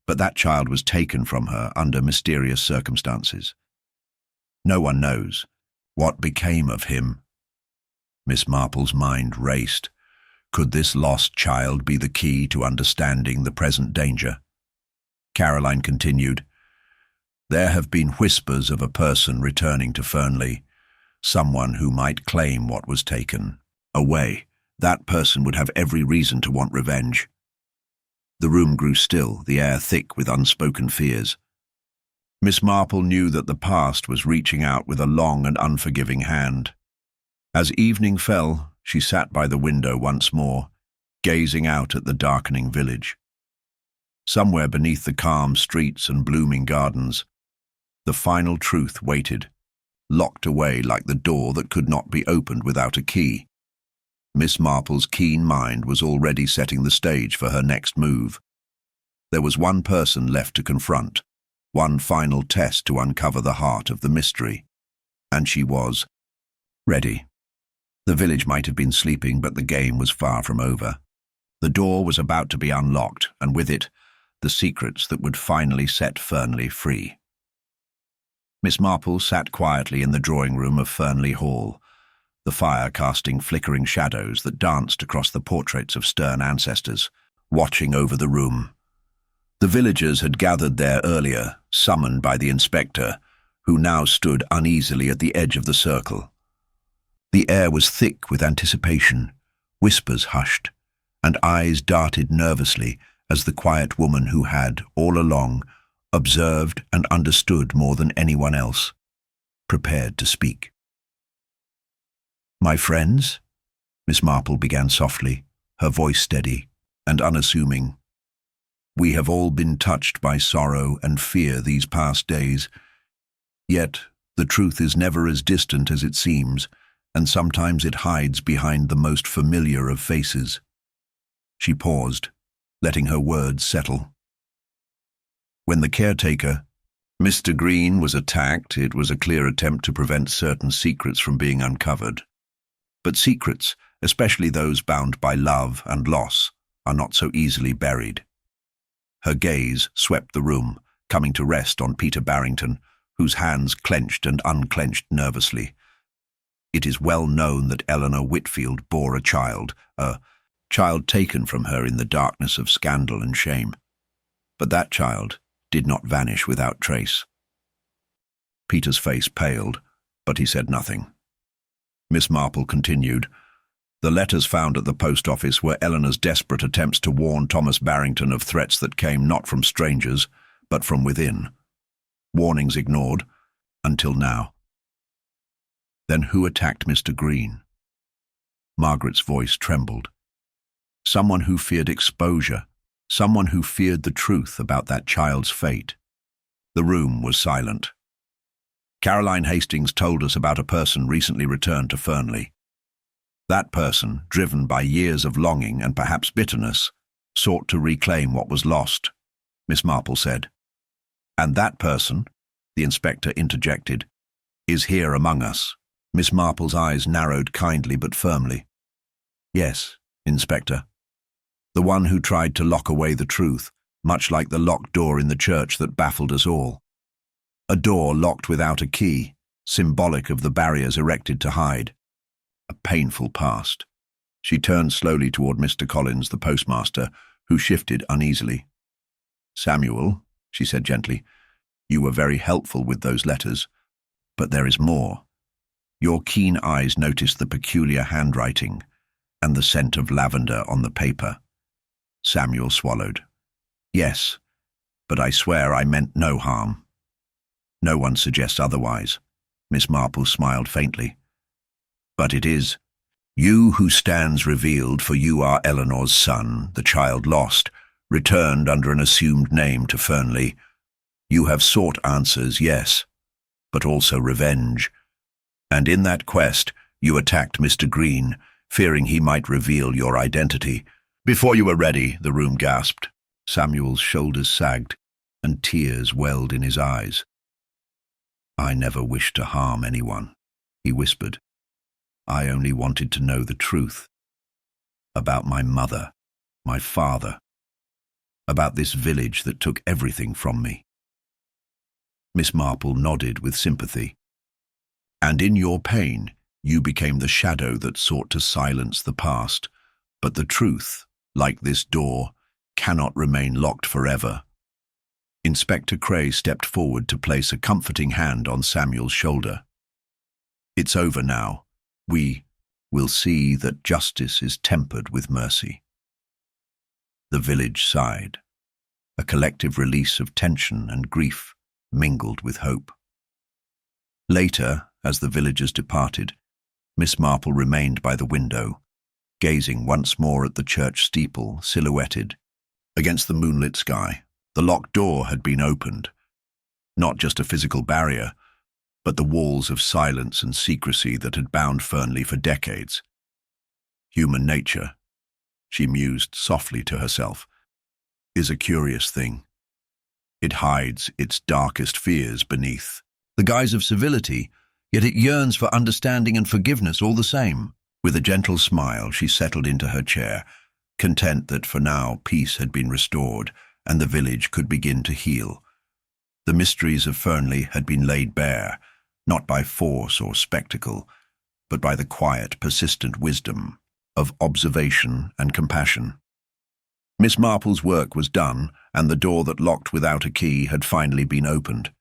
but that child was taken from her under mysterious circumstances. No one knows what became of him." Miss Marple's mind raced. Could this lost child be the key to understanding the present danger? Caroline continued, "There have been whispers of a person returning to Fernley, someone who might claim what was taken away. That person would have every reason to want revenge." The room grew still, the air thick with unspoken fears. Miss Marple knew that the past was reaching out with a long and unforgiving hand. As evening fell, she sat by the window once more, gazing out at the darkening village. Somewhere beneath the calm streets and blooming gardens, the final truth waited, locked away like the door that could not be opened without a key. Miss Marple's keen mind was already setting the stage for her next move. There was one person left to confront, one final test to uncover the heart of the mystery. And she was ready. The village might have been sleeping, but the game was far from over. The door was about to be unlocked, and with it, the secrets that would finally set Fernley free. Miss Marple sat quietly in the drawing-room of Fernley Hall, the fire casting flickering shadows that danced across the portraits of stern ancestors, watching over the room. The villagers had gathered there earlier, summoned by the inspector, who now stood uneasily at the edge of the circle. The air was thick with anticipation, whispers hushed, and eyes darted nervously as the quiet woman who had, all along, observed and understood more than anyone else, prepared to speak. "My friends," Miss Marple began softly, her voice steady and unassuming, "we have all been touched by sorrow and fear these past days. Yet the truth is never as distant as it seems, and sometimes it hides behind the most familiar of faces." She paused, letting her words settle. "When the caretaker, Mr. Green, was attacked, it was a clear attempt to prevent certain secrets from being uncovered. But secrets, especially those bound by love and loss, are not so easily buried." Her gaze swept the room, coming to rest on Peter Barrington, whose hands clenched and unclenched nervously. "It is well known that Eleanor Whitfield bore a child taken from her in the darkness of scandal and shame. But that child did not vanish without trace." Peter's face paled, but he said nothing. Miss Marple continued, "The letters found at the post office were Eleanor's desperate attempts to warn Thomas Barrington of threats that came not from strangers, but from within. Warnings ignored, until now." "Then who attacked Mr. Green?" Margaret's voice trembled. "Someone who feared exposure, someone who feared the truth about that child's fate." The room was silent. "Caroline Hastings told us about a person recently returned to Fernley. That person, driven by years of longing and perhaps bitterness, sought to reclaim what was lost," Miss Marple said. "And that person," the inspector interjected, "is here among us." Miss Marple's eyes narrowed kindly but firmly. "Yes, Inspector. The one who tried to lock away the truth, much like the locked door in the church that baffled us all. A door locked without a key, symbolic of the barriers erected to hide. A painful past." She turned slowly toward Mr. Collins, the postmaster, who shifted uneasily. "Samuel," she said gently, "you were very helpful with those letters, but there is more." Your keen eyes noticed the peculiar handwriting and the scent of lavender on the paper. Samuel swallowed. "Yes, but I swear I meant no harm." "No one suggests otherwise." Miss Marple smiled faintly. "But it is you who stands revealed, for you are Eleanor's son, the child lost, returned under an assumed name to Fernley. You have sought answers, yes, but also revenge. And in that quest, you attacked Mr. Green, fearing he might reveal your identity. Before you were ready," the room gasped. Samuel's shoulders sagged, and tears welled in his eyes. "I never wished to harm anyone," he whispered. "I only wanted to know the truth. About my mother, my father, about this village that took everything from me." Miss Marple nodded with sympathy. "And in your pain, you became the shadow that sought to silence the past. But the truth, like this door, cannot remain locked forever." Inspector Cray stepped forward to place a comforting hand on Samuel's shoulder. "It's over now. We will see that justice is tempered with mercy." The village sighed, a collective release of tension and grief. mingled with hope. Later, as the villagers departed, Miss Marple remained by the window, gazing once more at the church steeple silhouetted against the moonlit sky. The locked door had been opened, not just a physical barrier, but the walls of silence and secrecy that had bound Fernley for decades. Human nature, she mused softly to herself, is a curious thing. It hides its darkest fears beneath the guise of civility, yet it yearns for understanding and forgiveness all the same. With a gentle smile, she settled into her chair, content that for now peace had been restored and the village could begin to heal. The mysteries of Fernley had been laid bare, not by force or spectacle, but by the quiet, persistent wisdom of observation and compassion. Miss Marple's work was done, and the door that locked without a key had finally been opened.